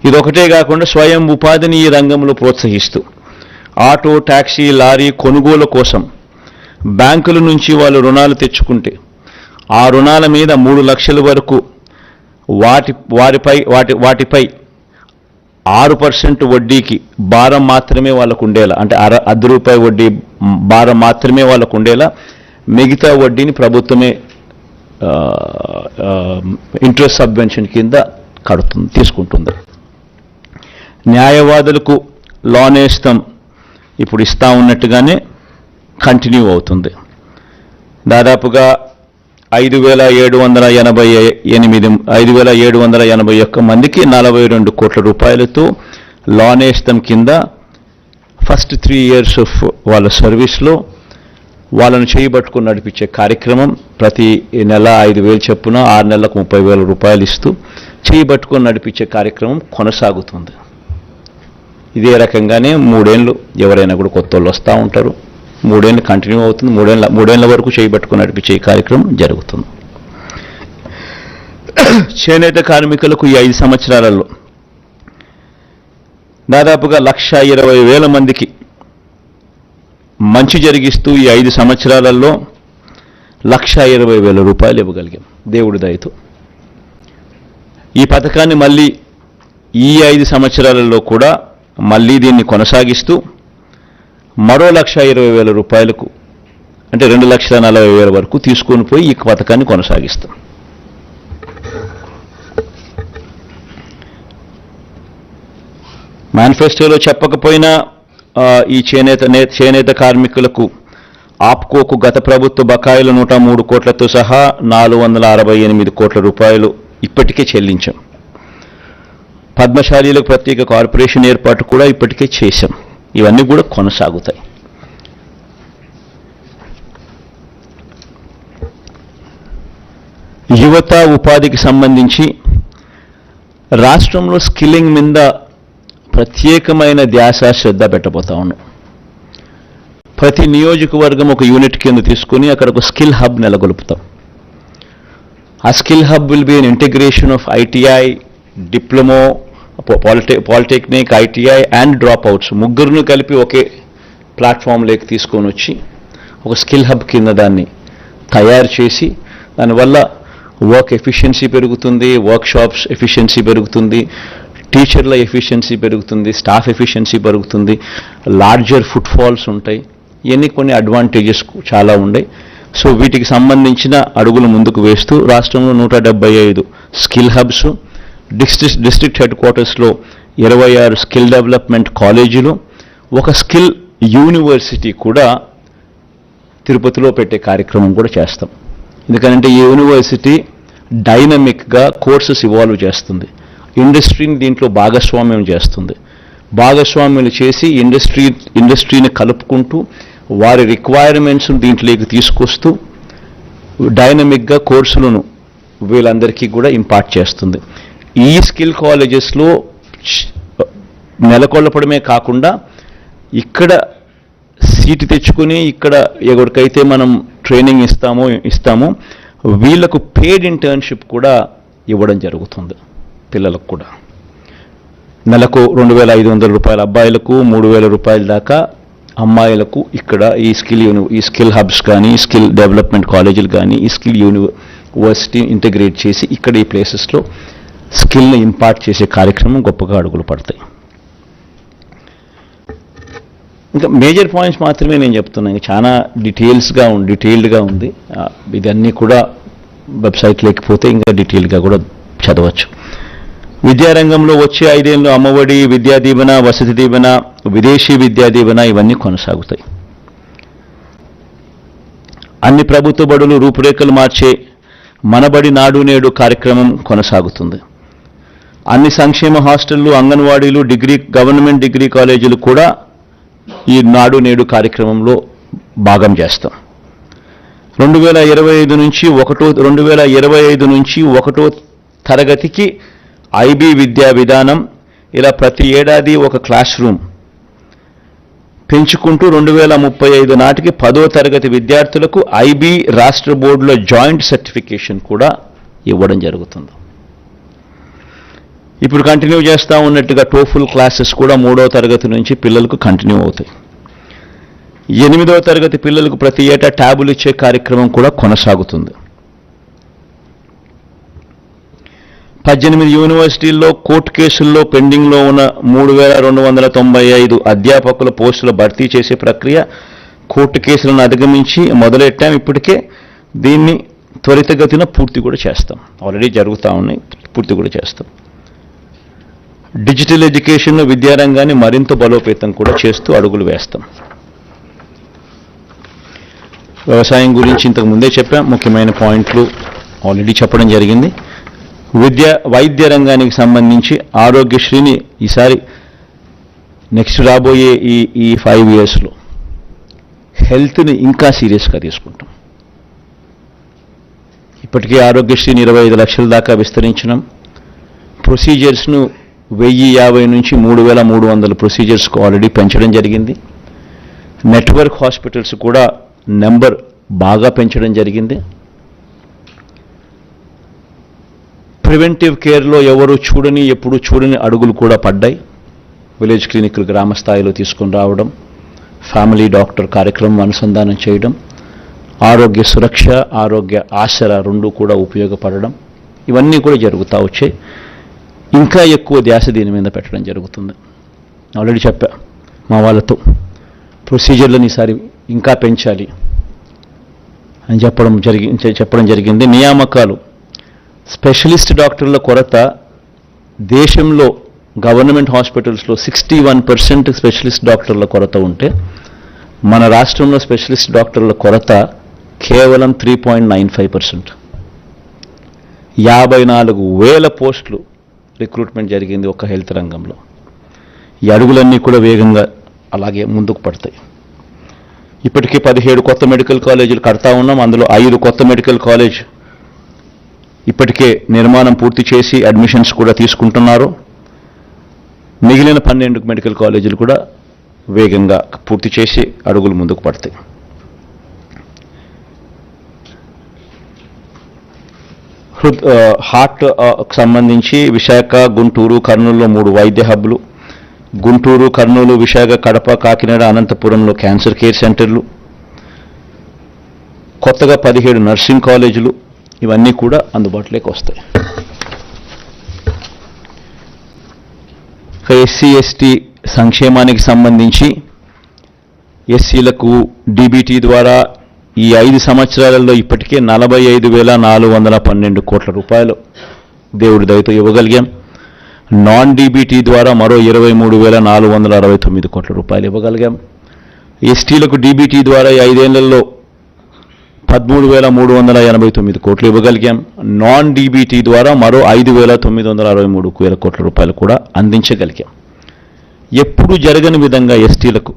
A: ఇదొకటే కాకుండా స్వయం ఉపాధిని ఈ రంగంలో ప్రోత్సహిస్తూ ఆటో, టాక్సీ, లారీ కొనుగోలు కోసం బ్యాంకుల నుంచి వాళ్ళు రుణాలు తెచ్చుకుంటే ఆ రుణాల మీద 3 లక్షల వరకు వాటిపై 6% వడ్డీకి భారం మాత్రమే వాళ్ళకు ఉండేలా, అంటే ₹1 వడ్డీ భారం మాత్రమే వాళ్ళకు ఉండేలా మిగతా వడ్డీని ప్రభుత్వమే ఇంట్రెస్ట్ సబ్వెన్షన్ కింద తీసుకుంటుంది. న్యాయవాదులకు లోన్ నేస్తం ఇప్పుడు ఇస్తా ఉన్నట్టుగానే కంటిన్యూ అవుతుంది. దాదాపుగా 5,781 మందికి 42 కోట్ల రూపాయలతో లోన్ నేస్తం కింద ఫస్ట్ 3 ఇయర్స్ ఆఫ్ వాళ్ళ సర్వీస్లో వాళ్ళను చేయబట్టుకుని నడిపించే కార్యక్రమం ప్రతి నెల 5,000 చొప్పున 6 నెలలకు 30,000 రూపాయలు ఇస్తూ చేయబట్టుకుని నడిపించే కార్యక్రమం కొనసాగుతుంది. ఇదే రకంగానే 3 ఏళ్ళు ఎవరైనా కూడా కొత్త వాళ్ళు వస్తూ ఉంటారు. 3 ఏళ్ళు కంటిన్యూ అవుతుంది. 3 ఏళ్ల వరకు చేయబట్టుకుని నడిపించే కార్యక్రమం జరుగుతుంది. చేనేత కార్మికులకు ఈ 5 సంవత్సరాలలో దాదాపుగా 1,20,000 మందికి మంచి జరిగిస్తూ ఈ 5 సంవత్సరాలలో 1,20,000 రూపాయలు ఇవ్వగలిగాం దేవుడి దయతో. ఈ పథకాన్ని మళ్ళీ ఈ 5 సంవత్సరాలలో కూడా మళ్ళీ దీన్ని కొనసాగిస్తూ మరో 1,20,000 రూపాయలకు అంటే 2,40,000 వరకు తీసుకొని పోయి ఈ పథకాన్ని కొనసాగిస్తాం. మేనిఫెస్టోలో చెప్పకపోయినా ఈ చేనేత కార్మికులకు ఆప్కోకు గత ప్రభుత్వ బకాయిలు 103 కోట్లతో సహా 468 కోట్ల రూపాయలు ఇప్పటికే చెల్లించాం. పద్మశాలీలకు ప్రత్యేక కార్పొరేషన్ ఏర్పాటు కూడా ఇప్పటికే చేశాం. ఇవన్నీ కూడా కొనసాగుతాయి. యువత ఉపాధికి సంబంధించి రాష్ట్రంలో స్కిల్లింగ్ మీద ప్రత్యేకమైన ధ్యాస శ్రద్ధ పెట్టబోతా ఉన్నాం. ప్రతి నియోజకవర్గం ఒక యూనిట్ కింద తీసుకుని అక్కడ ఒక స్కిల్ హబ్ నెలకొల్పుతాం. ఆ skill hub will be an integration of ITI, diploma, polytechnic, ITI and drop outs ముగ్గురును కలిపి ఒకే ప్లాట్ఫామ్లోకి తీసుకొని వచ్చి ఒక స్కిల్ హబ్ కింద దాన్ని తయారు చేసి దానివల్ల వర్క్ ఎఫిషియన్సీ పెరుగుతుంది, వర్క్షాప్స్ ఎఫిషియన్సీ పెరుగుతుంది, టీచర్ల ఎఫిషియన్సీ పెరుగుతుంది, స్టాఫ్ ఎఫిషియన్సీ పెరుగుతుంది, లార్జర్ ఫుట్ ఫాల్స్ ఉంటాయి. ఇవన్నీ కొన్ని అడ్వాంటేజెస్ చాలా ఉన్నాయి. సో వీటికి సంబంధించిన అడుగులు ముందుకు వేస్తూ రాష్ట్రంలో 175 స్కిల్ హబ్స్, డిస్ట్రిక్ట్ హెడ్ క్వార్టర్స్లో 26 స్కిల్ డెవలప్మెంట్ కాలేజీలు, ఒక స్కిల్ యూనివర్సిటీ కూడా తిరుపతిలో పెట్టే కార్యక్రమం కూడా చేస్తాం. ఎందుకంటే ఈ యూనివర్సిటీ డైనమిక్గా కోర్సెస్ ఇవాల్వ్ చేస్తుంది, ఇండస్ట్రీని దీంట్లో భాగస్వామ్యం చేస్తుంది. భాగస్వామ్యం చేసి ఇండస్ట్రీని కలుపుకుంటూ వారి రిక్వైర్మెంట్స్ దీంట్లోకి తీసుకొస్తూ డైనమిక్గా కోర్సులను వీళ్ళందరికీ కూడా ఇంపార్ట్ చేస్తుంది. ఈ స్కిల్ కాలేజెస్లో నెలకొల్పడమే కాకుండా ఇక్కడ సీటు తెచ్చుకుని ఇక్కడ ఎవరికైతే మనం ట్రైనింగ్ ఇస్తామో వీళ్లకు పెయిడ్ ఇంటర్న్షిప్ కూడా ఇవ్వడం జరుగుతుంది. పిల్లలకు కూడా నెలకు 2,500 రూపాయల అబ్బాయిలకు, 3,000 రూపాయల దాకా అమ్మాయిలకు ఇక్కడ ఈ స్కిల్ హబ్స్ కానీ, స్కిల్ డెవలప్మెంట్ కాలేజీలు కానీ, ఈ స్కిల్ యూనివర్సిటీ ఇంటిగ్రేట్ చేసి ఇక్కడ ఈ ప్లేసెస్లో స్కిల్ని ఇంపార్ట్ చేసే కార్యక్రమం గొప్పగా అడుగులు పడతాయి. ఇంకా మేజర్ పాయింట్స్ మాత్రమే నేను చెప్తున్నాను. ఇంకా చాలా డీటెయిల్డ్గా ఉంది. ఇదన్నీ కూడా వెబ్సైట్ లేకపోతే ఇంకా డీటెయిల్గా కూడా చదవచ్చు. విద్యారంగంలో వచ్చే 5 ఏళ్ళు అమ్మఒడి, విద్యా దీవెన, వసతి దీవెన, విదేశీ విద్యా దీవెన ఇవన్నీ కొనసాగుతాయి. అన్ని ప్రభుత్వ బడులు రూపురేఖలు మార్చే మనబడి నాడు నేడు కార్యక్రమం కొనసాగుతుంది. అన్ని సంక్షేమ హాస్టళ్లు, అంగన్వాడీలు, గవర్నమెంట్ డిగ్రీ కాలేజీలు కూడా ఈ నాడు నేడు కార్యక్రమంలో భాగం చేస్తాం. 2025 నుంచి 1వ తరగతికి ఐబీ విద్యా విధానం, ఇలా ప్రతి ఏడాది ఒక క్లాస్ రూమ్ పెంచుకుంటూ 2035 నాటికి 10వ తరగతి విద్యార్థులకు ఐబీ రాష్ట్ర బోర్డులో జాయింట్ సర్టిఫికేషన్ కూడా ఇవ్వడం జరుగుతుంది. ఇప్పుడు కంటిన్యూ చేస్తూ ఉన్నట్టుగా టోఫుల్ క్లాసెస్ కూడా 3వ తరగతి నుంచి పిల్లలకు కంటిన్యూ అవుతాయి. 8వ తరగతి పిల్లలకు ప్రతి ఏటా ట్యాబులు ఇచ్చే కార్యక్రమం కూడా కొనసాగుతుంది. 18 యూనివర్సిటీల్లో కోర్టు కేసుల్లో పెండింగ్లో ఉన్న 3,295 అధ్యాపకుల పోస్టుల భర్తీ చేసే ప్రక్రియ కోర్టు కేసులను అధిగమించి మొదలెట్టాం. ఇప్పటికే దీన్ని త్వరితగతిన పూర్తి కూడా చేస్తాం. ఆల్రెడీ జరుగుతూ ఉన్నాయి, పూర్తి కూడా చేస్తాం. డిజిటల్ ఎడ్యుకేషన్లో విద్యారంగాన్ని మరింత బలోపేతం కూడా చేస్తూ అడుగులు వేస్తాం. వ్యవసాయం గురించి ఇంతకు ముందే చెప్పాం. ముఖ్యమైన పాయింట్లు ఆల్రెడీ చెప్పడం జరిగింది. వైద్య రంగానికి సంబంధించి ఆరోగ్యశ్రీని ఈసారి నెక్స్ట్ రాబోయే ఈ 5 ఇయర్స్లో హెల్త్ని ఇంకా సీరియస్గా తీసుకుంటాం. ఇప్పటికే ఆరోగ్యశ్రీని 25 లక్షల దాకా విస్తరించినాం. ప్రొసీజర్స్ను 1,050 నుంచి 3,300 ప్రొసీజర్స్కు ఆల్రెడీ పెంచడం జరిగింది. నెట్వర్క్ హాస్పిటల్స్ కూడా నెంబర్ బాగా పెంచడం జరిగింది. ప్రివెంటివ్ కేర్లో ఎప్పుడూ చూడని అడుగులు కూడా పడ్డాయి. విలేజ్ క్లినిక్లు గ్రామ స్థాయిలో తీసుకొని రావడం, ఫ్యామిలీ డాక్టర్ కార్యక్రమం అనుసంధానం చేయడం, ఆరోగ్య సురక్ష, ఆరోగ్య ఆసరా రెండు కూడా ఉపయోగపడడం, ఇవన్నీ కూడా జరుగుతూ వచ్చాయి. ఇంకా ఎక్కువ ధ్యాస దీని మీద పెట్టడం జరుగుతుంది. ఆల్రెడీ చెప్పా మా వాళ్ళతో, ప్రొసీజర్లను ఈసారి ఇంకా పెంచాలి అని చెప్పడం జరిగింది. నియామకాలు, స్పెషలిస్ట్ డాక్టర్ల కొరత దేశంలో గవర్నమెంట్ హాస్పిటల్స్లో 61% స్పెషలిస్ట్ డాక్టర్ల కొరత ఉంటే, మన రాష్ట్రంలో స్పెషలిస్ట్ డాక్టర్ల కొరత కేవలం 3.95%. 54,000 పోస్టులు రిక్రూట్మెంట్ జరిగింది ఒక హెల్త్ రంగంలో. ఈ అడుగులన్నీ కూడా వేగంగా అలాగే ముందుకు పడతాయి. ఇప్పటికీ 17 కొత్త మెడికల్ కాలేజీలు కడతా ఉన్నాం. అందులో 5 కొత్త మెడికల్ కాలేజ్ ఇప్పటికే నిర్మాణం పూర్తి చేసి అడ్మిషన్స్ కూడా తీసుకుంటున్నారు. మిగిలిన 12 మెడికల్ కాలేజీలు కూడా వేగంగా పూర్తి చేసి అడుగులు ముందుకు పడతాయి. హార్ట్ సంబంధించి విశాఖ, గుంటూరు, కర్నూలులో 3 వైద్య హబ్లు, గుంటూరు, కర్నూలు, విశాఖ, కడప, కాకినాడ, అనంతపురంలో క్యాన్సర్ కేర్ సెంటర్లు, కొత్తగా 17 నర్సింగ్ కాలేజీలు, ఇవన్నీ కూడా అందుబాటులోకి వస్తాయి. ఎస్సీ ఎస్టీ సంక్షేమానికి సంబంధించి ఎస్సీలకు డీబీటీ ద్వారా ఈ 5 సంవత్సరాలలో ఇప్పటికే 45,412 కోట్ల రూపాయలు దేవుడి దయతో ఇవ్వగలిగాం. నాన్ డీబీటీ ద్వారా మరో 23,469 కోట్ల రూపాయలు ఇవ్వగలిగాం. ఎస్టీలకు డీబీటీ ద్వారా 5 ఏళ్లలో 13,389 కోట్లు ఇవ్వగలిగాం. నాన్ డీబీటీ ద్వారా మరో 5,963 కోట్ల రూపాయలు కూడా అందించగలిగాం. ఎప్పుడూ జరగని విధంగా ఎస్టీలకు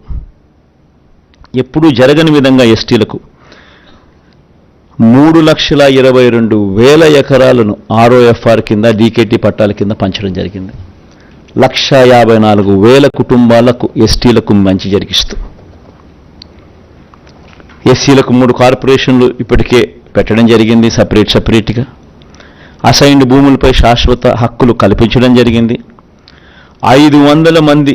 A: 3,22,000 ఎకరాలను ఆర్ఓఎఫ్ఆర్ కింద, డీకేటీ పట్టాల కింద పంచడం జరిగింది. 1,54,000 కుటుంబాలకు ఎస్టీలకు మంచి జరిగిస్తూ, ఎస్సీలకు 3 కార్పొరేషన్లు ఇప్పటికే పెట్టడం జరిగింది. సపరేట్గా అసైన్డ్ భూములపై శాశ్వత హక్కులు కల్పించడం జరిగింది. 500 మంది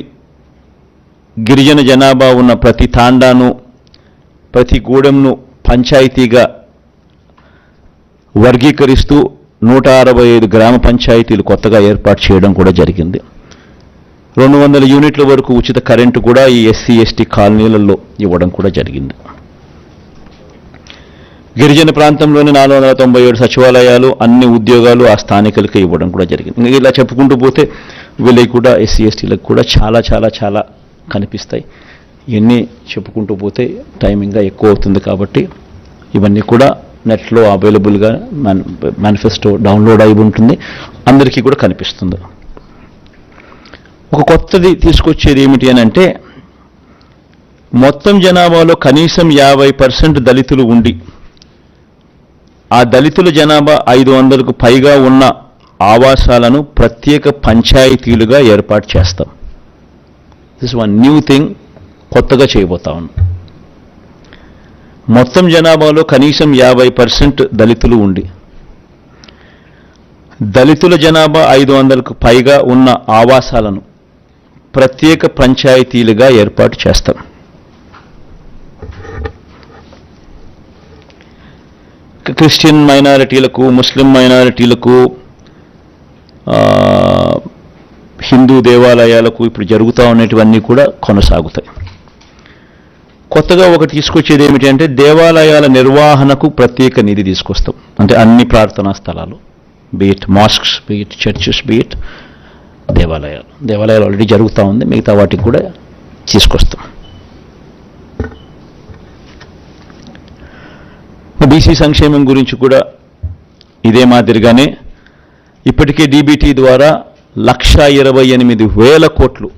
A: గిరిజన జనాభా ఉన్న ప్రతి తాండాను, ప్రతి గూడెంను పంచాయతీగా వర్గీకరిస్తూ 165 గ్రామ పంచాయతీలు కొత్తగా ఏర్పాటు చేయడం కూడా జరిగింది. 200 యూనిట్ల వరకు ఉచిత కరెంటు కూడా ఈ ఎస్సీ ఎస్టీ కాలనీలలో ఇవ్వడం కూడా జరిగింది. గిరిజన ప్రాంతంలోని 497 సచివాలయాలు, అన్ని ఉద్యోగాలు ఆ స్థానికులకే ఇవ్వడం కూడా జరిగింది. ఇలా చెప్పుకుంటూ పోతే వీళ్ళకి కూడా ఎస్సీ ఎస్టీలకు కూడా చాలా చాలా చాలా కనిపిస్తాయి. ఇవన్నీ చెప్పుకుంటూ పోతే టైం ఇంకా ఎక్కువ అవుతుంది. కాబట్టి ఇవన్నీ కూడా నెట్లో అవైలబుల్గా మేనిఫెస్టో డౌన్లోడ్ అయి ఉంటుంది, అందరికీ కూడా కనిపిస్తుంది. ఒక కొత్తది తీసుకొచ్చేది ఏమిటి అని అంటే, మొత్తం జనాభాలో కనీసం 50% దళితులు ఉండి, ఆ దళితుల జనాభా 500కు పైగా ఉన్న ఆవాసాలను ప్రత్యేక పంచాయతీలుగా ఏర్పాటు చేస్తాం. దిస్ వన్ న్యూ థింగ్, కొత్తగా చేయబోతా ఉన్నాం. మొత్తం జనాభాలో కనీసం 50% దళితులు ఉండి, దళితుల జనాభా 500కు పైగా ఉన్న ఆవాసాలను ప్రత్యేక పంచాయతీలుగా ఏర్పాటు చేస్తాం. క్రిస్టియన్ మైనారిటీలకు, ముస్లిం మైనారిటీలకు, హిందూ దేవాలయాలకు ఇప్పుడు జరుగుతూ ఉన్నటువన్నీ కూడా కొనసాగుతాయి. కొత్తగా ఒకటి తీసుకొచ్చేది ఏమిటి అంటే, దేవాలయాల నిర్వహణకు ప్రత్యేక నిధి తీసుకొస్తాం. అంటే అన్ని ప్రార్థనా స్థలాలు, beat masks, beat churches, beat దేవాలయాలు ఆల్రెడీ జరుగుతూ ఉంది, మిగతా వాటికి కూడా తీసుకొస్తాం. బీసీ సంక్షేమం గురించి కూడా ఇదే మాదిరిగానే ఇప్పటికే డీబీటీ ద్వారా 1,28,000 కోట్లు,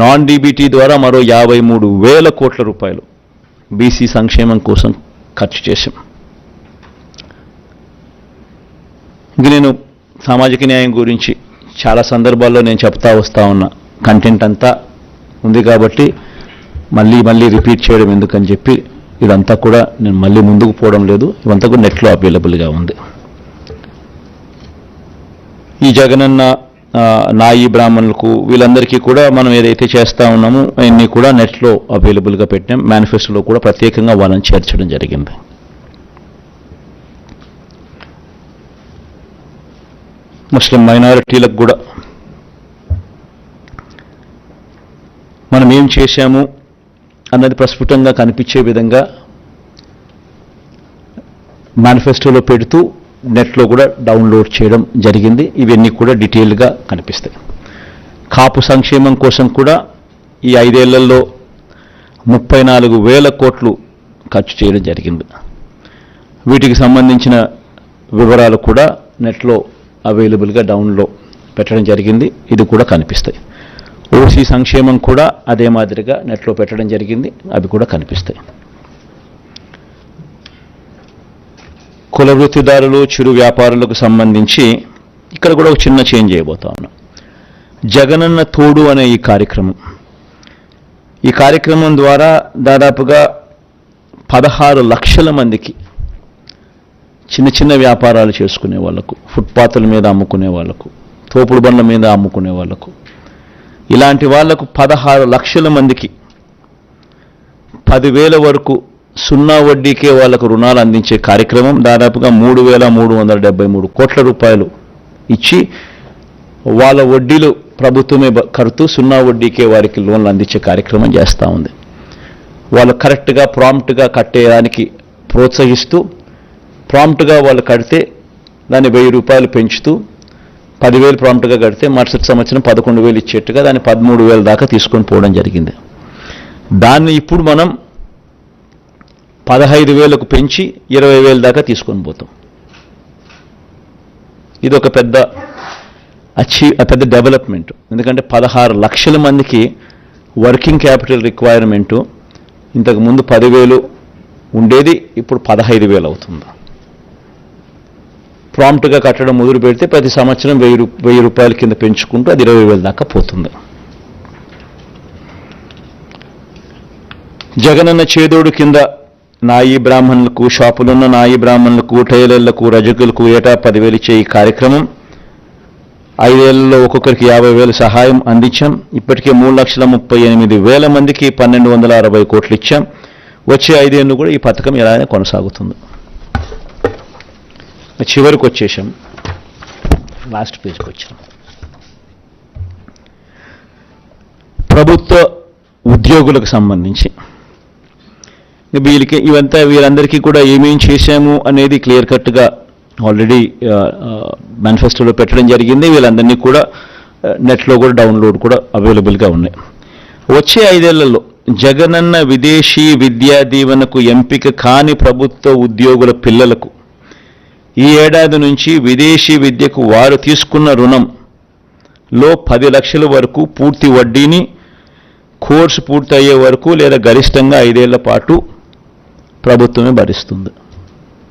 A: నాన్ డీబీటీ ద్వారా మరో 53,000 కోట్ల రూపాయలు బీసీ సంక్షేమం కోసం ఖర్చు చేశాం. ఇంక నేను సామాజిక న్యాయం గురించి చాలా సందర్భాల్లో నేను చెప్తా వస్తా ఉన్న కంటెంట్ అంతా ఉంది కాబట్టి మళ్ళీ రిపీట్ చేయడం ఎందుకని చెప్పి ఇదంతా కూడా నేను మళ్ళీ ముందుకు పోవడం లేదు. ఇవంతా కూడా నెట్లో అవైలబుల్గా ఉంది. ఈ జగనన్న నాయి బ్రాహ్మణులకు వీళ్ళందరికీ కూడా మనం ఏదైతే చేస్తూ ఉన్నామో అన్నీ కూడా నెట్లో అవైలబుల్గా పెట్టాం. మేనిఫెస్టోలో కూడా ప్రత్యేకంగా వాళ్ళని చేర్చడం జరిగింది. ముస్లిం మైనారిటీలకు కూడా మనం ఏం చేశాము అన్నది ప్రస్ఫుటంగా కనిపించే విధంగా మేనిఫెస్టోలో పెడుతూ నెట్లో కూడా డౌన్లోడ్ చేయడం జరిగింది. ఇవన్నీ కూడా డీటెయిల్గా కనిపిస్తాయి. కాపు సంక్షేమం కోసం కూడా ఈ 5 ఏళ్లలో 34,000 కోట్లు ఖర్చు చేయడం జరిగింది. వీటికి సంబంధించిన వివరాలు కూడా నెట్లో అవైలబుల్గా డౌన్లో పెట్టడం జరిగింది. ఇది కూడా కనిపిస్తాయి. ఓసీ సంక్షేమం కూడా అదే మాదిరిగా నెట్లో పెట్టడం జరిగింది. అవి కూడా కనిపిస్తాయి. కుల వృత్తిదారులు, చిరు వ్యాపారులకు సంబంధించి ఇక్కడ కూడా ఒక చిన్న చేంజ్ చేయబోతా ఉన్నాం. జగనన్న తోడు అనే ఈ కార్యక్రమం ద్వారా దాదాపుగా 16 లక్షల మందికి చిన్న చిన్న వ్యాపారాలు చేసుకునే వాళ్లకు, ఫుట్పాత్ల మీద అమ్ముకునే వాళ్లకు, తోపుడు బండ్ల మీద అమ్ముకునే వాళ్లకు, ఇలాంటి వాళ్లకు 16 లక్షల మందికి 10,000 వరకు 0 వడ్డీకే వాళ్లకు రుణాలు అందించే కార్యక్రమం దాదాపుగా 3,373 కోట్ల రూపాయలు ఇచ్చి వాళ్ళ వడ్డీలు ప్రభుత్వమే కడుతూ 0 వడ్డీకే వారికి లోన్లు అందించే కార్యక్రమం చేస్తూ ఉంది. వాళ్ళు కరెక్ట్గా ప్రాంప్ట్గా కట్టేయడానికి ప్రోత్సహిస్తూ, ప్రాంప్ట్గా వాళ్ళు కడితే దాన్ని 1,000 రూపాయలు పెంచుతూ 10,000 ప్రాంప్ట్గా కడితే మరుసటి సంవత్సరం 11,000 ఇచ్చేట్టుగా దాన్ని 13,000 దాకా తీసుకొని పోవడం జరిగింది. దాన్ని ఇప్పుడు మనం 15,000కు పెంచి 20,000 దాకా తీసుకొని పోతాం. ఇది ఒక పెద్ద డెవలప్మెంట్. ఎందుకంటే 16 లక్షల మందికి వర్కింగ్ క్యాపిటల్ రిక్వైర్మెంటు ఇంతకుముందు 10,000 ఉండేది, ఇప్పుడు 15,000 అవుతుంది. ప్రాంప్ట్గా కట్టడం మొదలు పెడితే ప్రతి సంవత్సరం 1,000 రూపాయల కింద పెంచుకుంటూ అది 20,000 దాకా పోతుంది. జగనన్న చేదోడు కింద నాయి బ్రాహ్మణులకు, షాపులున్న నాయి బ్రాహ్మణులకు, టైలర్లకు, రజకులకు ఏటా 10,000 ఇచ్చే ఈ కార్యక్రమం 5 ఏళ్లలో ఒక్కొక్కరికి 50,000 సహాయం అందించాం. ఇప్పటికే 3,38,000 మందికి 1,260 కోట్లు ఇచ్చాం. వచ్చే 5 ఏళ్ళు కూడా ఈ పథకం ఇలానే కొనసాగుతుంది. చివరికి వచ్చేసాం, లాస్ట్ పేజ్కి వచ్చాం. ప్రభుత్వ ఉద్యోగులకు సంబంధించి వీరందరికీ కూడా ఏమేం చేశాము అనేది క్లియర్ కట్గా ఆల్రెడీ మేనిఫెస్టోలో పెట్టడం జరిగింది. వీళ్ళందరినీ కూడా నెట్లో కూడా డౌన్లోడ్ కూడా అవైలబుల్గా ఉన్నాయి. వచ్చే 5 ఏళ్లలో జగనన్న విదేశీ విద్యా దీవెనకు ఎంపిక కాని ప్రభుత్వ ఉద్యోగుల పిల్లలకు ఈ ఏడాది నుంచి విదేశీ విద్యకు వారు తీసుకున్న రుణంలో 10 లక్షల వరకు పూర్తి వడ్డీని కోర్సు పూర్తయ్యే వరకు లేదా గరిష్టంగా 5 ఏళ్ల పాటు ప్రభుత్వమే భరిస్తుంది.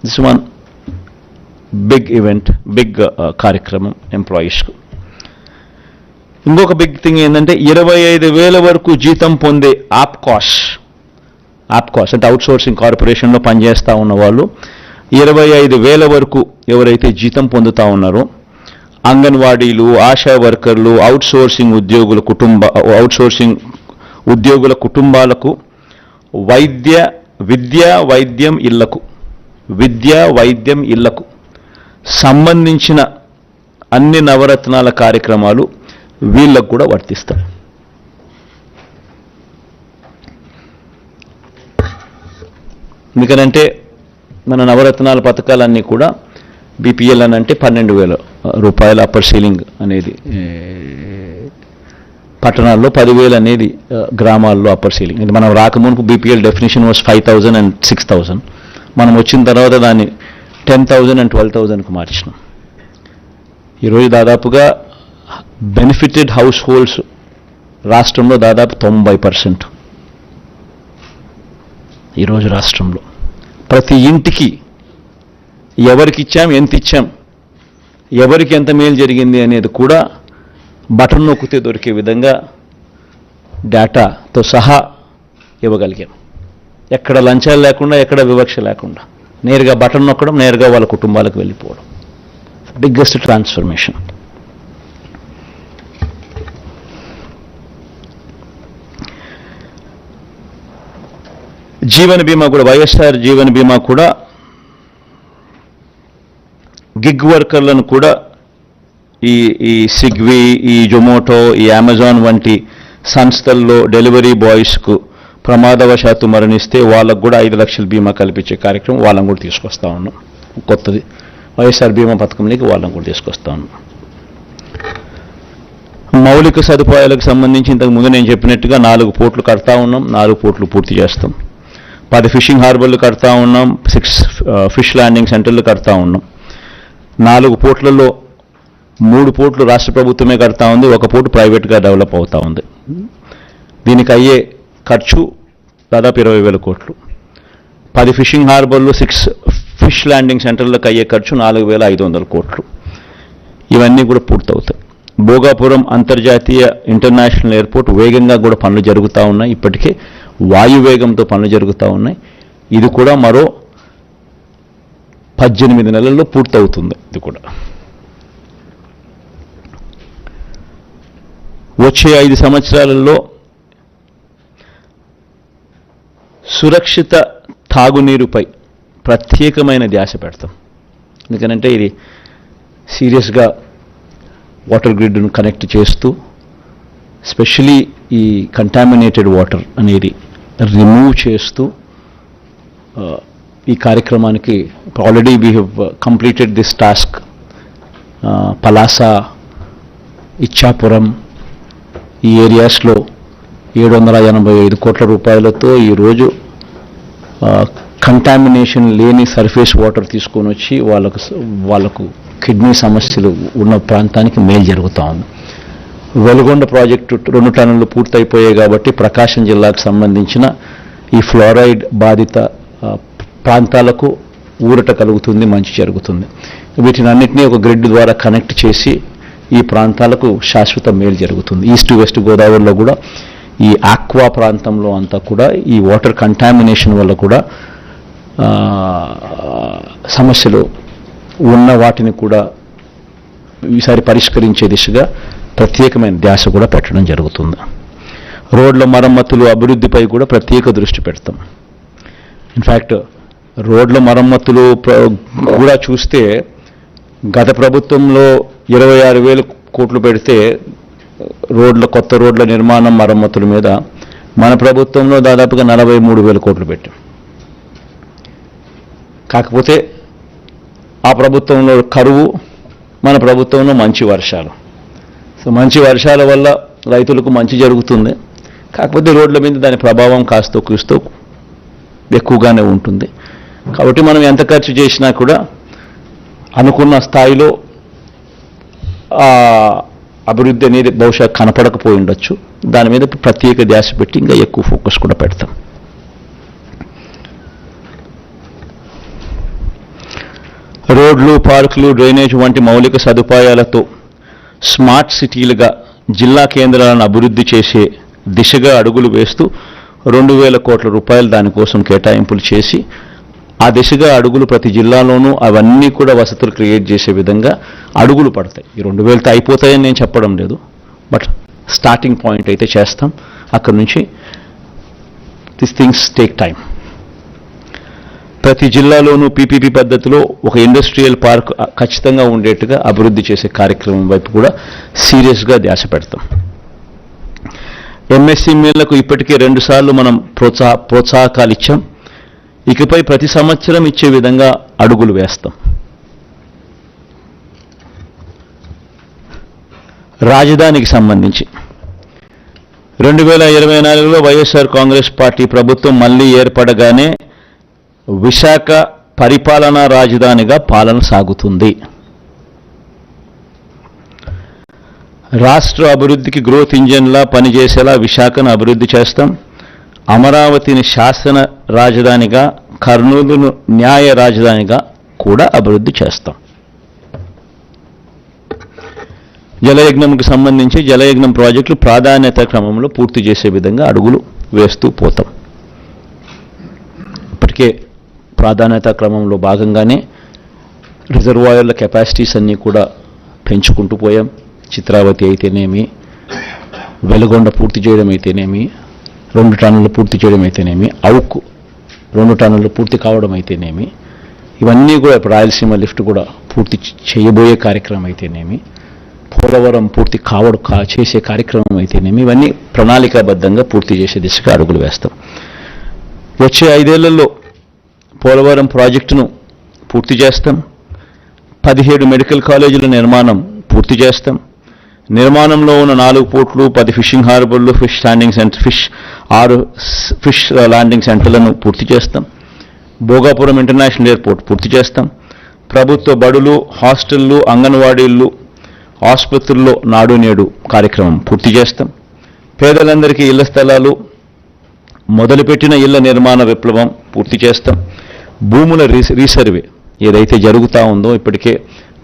A: This one big event, big కార్యక్రమం ఎంప్లాయీస్కు. ఇంకొక బిగ్ థింగ్ ఏంటంటే 25,000 వరకు జీతం పొందే ఆప్కాష్ అంటే అవుట్సోర్సింగ్ కార్పొరేషన్లో పనిచేస్తూ ఉన్న వాళ్ళు 25,000 వరకు ఎవరైతే జీతం పొందుతూ ఉన్నారో అంగన్వాడీలు, ఆశా వర్కర్లు, అవుట్సోర్సింగ్ ఉద్యోగుల కుటుంబాలకు విద్యా వైద్యం ఇళ్లకు సంబంధించిన అన్ని నవరత్నాల కార్యక్రమాలు వీళ్ళకు కూడా వర్తిస్తాయి. ఎందుకనంటే మన నవరత్నాల పథకాలన్నీ కూడా బీపీఎల్ అని అంటే 12,000 రూపాయల అప్పర్ సీలింగ్ అనేది పట్టణాల్లో, 10,000 అనేది గ్రామాల్లో అప్పర్ సీలింగ్. ఇది మనం రాకమునుపు బీపీఎల్ డెఫినేషన్ వాజ్ 5,000 and 6,000. మనం వచ్చిన తర్వాత దాన్ని 10,000 and 12,000కు మార్చినాం. ఈరోజు దాదాపుగా బెనిఫిటెడ్ హౌస్ హోల్డ్స్ రాష్ట్రంలో దాదాపు 90%. ఈరోజు రాష్ట్రంలో ప్రతి ఇంటికి ఎవరికి ఇచ్చాం, ఎంత ఇచ్చాం, ఎవరికి ఎంత మేలు జరిగింది అనేది కూడా బటన్ నొక్కితే దొరికే విధంగా డేటాతో సహా ఇవ్వగలిగాం. ఎక్కడ లంచాలు లేకుండా, ఎక్కడ వివక్ష లేకుండా నేరుగా బటన్ నొక్కడం, నేరుగా వాళ్ళ కుటుంబాలకు వెళ్ళిపోవడం. Biggest transformation. జీవన బీమా కూడా, వైఎస్ఆర్ జీవన బీమా కూడా గిగ్ వర్కర్లను కూడా ఈ స్విగ్గీ, ఈ జొమాటో, ఈ అమెజాన్ వంటి సంస్థల్లో డెలివరీ బాయ్స్కు ప్రమాదవశాత్తు మరణిస్తే వాళ్ళకు కూడా 5 లక్షల బీమా కల్పించే కార్యక్రమం వాళ్ళని కూడా తీసుకొస్తా ఉన్నాం. కొత్తది వైఎస్ఆర్ బీమా పథకంలోకి వాళ్ళని కూడా తీసుకొస్తా ఉన్నాం. మౌలిక సదుపాయాలకు సంబంధించి ఇంతకుముందు నేను చెప్పినట్టుగా 4 పోర్ట్లు కడతా ఉన్నాం. 4 పోర్ట్లు పూర్తి చేస్తాం. 10 ఫిషింగ్ హార్బర్లు కడతా ఉన్నాం. 6 ఫిష్ ల్యాండింగ్ సెంటర్లు కడతా ఉన్నాం. 4 పోర్ట్లలో 3 పోర్ట్లు రాష్ట్ర ప్రభుత్వమే కడతా ఉంది, 1 పోర్టు ప్రైవేట్గా డెవలప్ అవుతా ఉంది. దీనికి అయ్యే ఖర్చు దాదాపు 20,000 కోట్లు. 10 ఫిషింగ్ హార్బర్లు, 6 ఫిష్ ల్యాండింగ్ సెంటర్లకు అయ్యే ఖర్చు 4,500 కోట్లు. ఇవన్నీ కూడా పూర్తవుతాయి. భోగాపురం అంతర్జాతీయ ఇంటర్నేషనల్ ఎయిర్పోర్ట్ వేగంగా కూడా పనులు జరుగుతూ ఉన్నాయి. ఇప్పటికే వాయువేగంతో పనులు జరుగుతూ ఉన్నాయి. ఇది కూడా మరో 18 నెలల్లో పూర్తవుతుంది. ఇది కూడా వచ్చే 5 సంవత్సరాలలో సురక్షిత తాగునీరుపై ప్రత్యేకమైన ధ్యాస పెడతాం. ఎందుకనంటే ఇది సీరియస్గా వాటర్ గ్రిడ్ను కనెక్ట్ చేస్తూ స్పెషలీ ఈ కంటామినేటెడ్ వాటర్ అనేది రిమూవ్ చేస్తూ ఈ కార్యక్రమానికి already we have completed this task. Palasa, Ichchapuram ఈ ఏరియాస్లో 785 కోట్ల రూపాయలతో ఈరోజు కంటామినేషన్ లేని సర్ఫేస్ వాటర్ తీసుకొని వచ్చి వాళ్ళకు కిడ్నీ సమస్యలు ఉన్న ప్రాంతానికి మేలు జరుగుతూ ఉంది. వెలుగొండ ప్రాజెక్టు 2 టన్నులు పూర్తయిపోయాయి కాబట్టి ప్రకాశం జిల్లాకు సంబంధించిన ఈ ఫ్లోరైడ్ బాధిత ప్రాంతాలకు ఊరట కలుగుతుంది, మంచి జరుగుతుంది. వీటిని అన్నింటినీ ఒక గ్రిడ్ ద్వారా కనెక్ట్ చేసి ఈ ప్రాంతాలకు శాశ్వత మేలు జరుగుతుంది. ఈస్ట్ వెస్ట్ గోదావరిలో కూడా ఈ ఆక్వా ప్రాంతంలో అంతా కూడా ఈ వాటర్ కంటామినేషన్ వల్ల కూడా సమస్యలు ఉన్న వాటిని కూడా ఈసారి పరిష్కరించే దిశగా ప్రత్యేకమైన ధ్యాస కూడా పెట్టడం జరుగుతుంది. రోడ్ల మరమ్మతులు, అభివృద్ధిపై కూడా ప్రత్యేక దృష్టి పెడతాం. ఇన్ఫ్యాక్ట్ రోడ్ల మరమ్మతులు కూడా చూస్తే గత ప్రభుత్వంలో 26,000 కోట్లు పెడితే కొత్త రోడ్ల నిర్మాణం మరమ్మతుల మీద మన ప్రభుత్వంలో దాదాపుగా 43,000 కోట్లు పెట్టాం. కాకపోతే ఆ ప్రభుత్వంలో కరువు, మన ప్రభుత్వంలో మంచి వర్షాలు. సో మంచి వర్షాల వల్ల రైతులకు మంచి జరుగుతుంది. కాకపోతే రోడ్ల మీద దాని ప్రభావం కాస్త కూస్తూ ఎక్కువగానే ఉంటుంది. కాబట్టి మనం ఎంత ఖర్చు చేసినా కూడా అనుకున్న స్థాయిలో అభివృద్ధి అనేది బహుశా కనపడకపోయి ఉండొచ్చు. దాని మీద ప్రత్యేక ధ్యాస పెట్టి ఇంకా ఎక్కువ ఫోకస్ కూడా పెడతాం. రోడ్లు, పార్కులు, డ్రైనేజ్ వంటి మౌలిక సదుపాయాలతో స్మార్ట్ సిటీలుగా జిల్లా కేంద్రాలను అభివృద్ధి చేసే దిశగా అడుగులు వేస్తూ 2,000 కోట్ల రూపాయలు దానికోసం కేటాయింపులు చేసి ఆ దిశగా అడుగులు ప్రతి జిల్లాలోనూ అవన్నీ కూడా వసతులు క్రియేట్ చేసే విధంగా అడుగులు పడతాయి. ఈ 2,000తో అయిపోతాయని నేను చెప్పడం లేదు, బట్ స్టార్టింగ్ పాయింట్ అయితే చేస్తాం. అక్కడి నుంచి దిస్ థింగ్స్ టేక్ టైం. ప్రతి జిల్లాలోనూ పీపీపీ పద్ధతిలో ఒక ఇండస్ట్రియల్ పార్క్ ఖచ్చితంగా ఉండేట్టుగా అభివృద్ధి చేసే కార్యక్రమం వైపు కూడా సీరియస్గా ధ్యాస పెడతాం. ఎంఎస్ఎంఈలకు ఇప్పటికే 2 సార్లు మనం ప్రోత్సాహకాలు ఇచ్చాం. ఇకపై ప్రతి సంవత్సరం ఇచ్చే విధంగా అడుగులు వేస్తాం. రాజధానికి సంబంధించి 2024లో వైఎస్ఆర్ కాంగ్రెస్ పార్టీ ప్రభుత్వం మళ్లీ ఏర్పడగానే విశాఖ పరిపాలనా రాజధానిగా పాలన సాగుతుంది. రాష్ట్ర అభివృద్ధికి గ్రోత్ ఇంజన్లా పనిచేసేలా విశాఖను అభివృద్ధి చేస్తాం. అమరావతిని శాసన రాజధానిగా, కర్నూలును న్యాయ రాజధానిగా కూడా అభివృద్ధి చేస్తాం. జలయజ్ఞంకు సంబంధించి జలయజ్ఞం ప్రాజెక్టులు ప్రాధాన్యత క్రమంలో పూర్తి చేసే విధంగా అడుగులు వేస్తూ పోతాం. ఇప్పటికే ప్రాధాన్యత క్రమంలో భాగంగానే రిజర్వాయర్ల కెపాసిటీస్ అన్నీ కూడా పెంచుకుంటూ పోయాం. చిత్రావతి అయితేనేమి, వెలుగొండ పూర్తి చేయడం అయితేనేమి, 2 టన్నులు పూర్తి చేయడం అయితేనేమి, అవుకు 2 టన్నులు పూర్తి కావడం అయితేనేమి, ఇవన్నీ కూడా ఇప్పుడు రాయలసీమ లిఫ్ట్ కూడా పూర్తి చేయబోయే కార్యక్రమం అయితేనేమి, పోలవరం పూర్తి చేసే కార్యక్రమం అయితేనేమి, ఇవన్నీ ప్రణాళికాబద్ధంగా పూర్తి చేసే దిశగా అడుగులు వేస్తాం. వచ్చే 5 ఏళ్లలో పోలవరం ప్రాజెక్టును పూర్తి చేస్తాం. 17 మెడికల్ కాలేజీల నిర్మాణం పూర్తి చేస్తాం. నిర్మాణంలో ఉన్న 4 పోర్ట్లు, 10 ఫిషింగ్ హార్బర్లు, ఫిష్ ల్యాండింగ్ సెంటర్లను పూర్తి చేస్తాం. భోగాపురం ఇంటర్నేషనల్ ఎయిర్పోర్ట్ పూర్తి చేస్తాం. ప్రభుత్వ బడులు, హాస్టళ్లు, అంగన్వాడీలు, ఆసుపత్రుల్లో నాడు నేడు కార్యక్రమం పూర్తి చేస్తాం. పేదలందరికీ ఇళ్ల స్థలాలు, మొదలుపెట్టిన ఇళ్ల నిర్మాణ విప్లవం పూర్తి చేస్తాం. భూముల రీసర్వే ఏదైతే జరుగుతూ ఉందో, ఇప్పటికే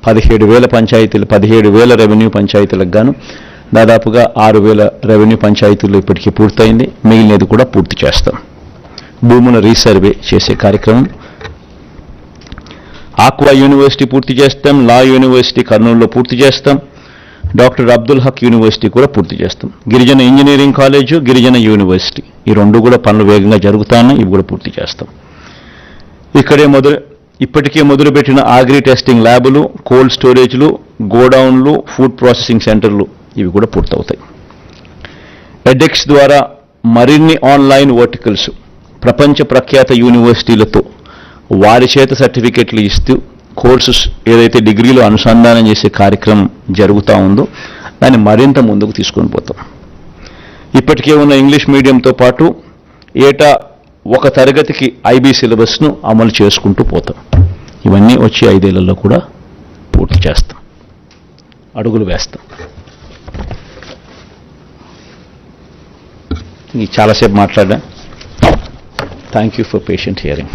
A: 17,000 రెవెన్యూ పంచాయతీలకు గాను దాదాపుగా 6,000 రెవెన్యూ పంచాయతీలు ఇప్పటికీ పూర్తయింది. మిగిలినది కూడా పూర్తి చేస్తాం. భూముల రీసర్వే చేసే కార్యక్రమం. ఆక్వా యూనివర్సిటీ పూర్తి చేస్తాం. లా యూనివర్సిటీ కర్నూలులో పూర్తి చేస్తాం. డాక్టర్ అబ్దుల్ హక్ యూనివర్సిటీ కూడా పూర్తి చేస్తాం. గిరిజన ఇంజనీరింగ్ కాలేజు, గిరిజన యూనివర్సిటీ, ఈ 2 కూడా పనులు వేగంగా జరుగుతాయి. ఇవి కూడా పూర్తి చేస్తాం. ఇప్పటికే మొదలుపెట్టిన అగ్రి టెస్టింగ్ ల్యాబులు, కోల్డ్ స్టోరేజ్లు, గోడౌన్లు, ఫుడ్ ప్రాసెసింగ్ సెంటర్లు, ఇవి కూడా పూర్తవుతాయి. ఎడెక్స్ ద్వారా మరిన్ని ఆన్లైన్ వర్టికల్స్ ప్రపంచ ప్రఖ్యాత యూనివర్సిటీలతో వారి చేత సర్టిఫికెట్లు ఇస్తూ కోర్సెస్ ఏదైతే డిగ్రీలో అనుసంధానం చేసే కార్యక్రమం జరుగుతూ ఉందో దాన్ని మరింత ముందుకు తీసుకొని పోతాం. ఇప్పటికే ఉన్న ఇంగ్లీష్ మీడియంతో పాటు ఏటా 1 తరగతికి IB సిలబస్ను అమలు చేసుకుంటూ పోతాం. ఇవన్నీ వచ్చే 5 ఏళ్లలో కూడా పూర్తి చేస్తాం, అడుగులు వేస్తాం. చాలాసేపు మాట్లాడా. Thank you for patient hearing.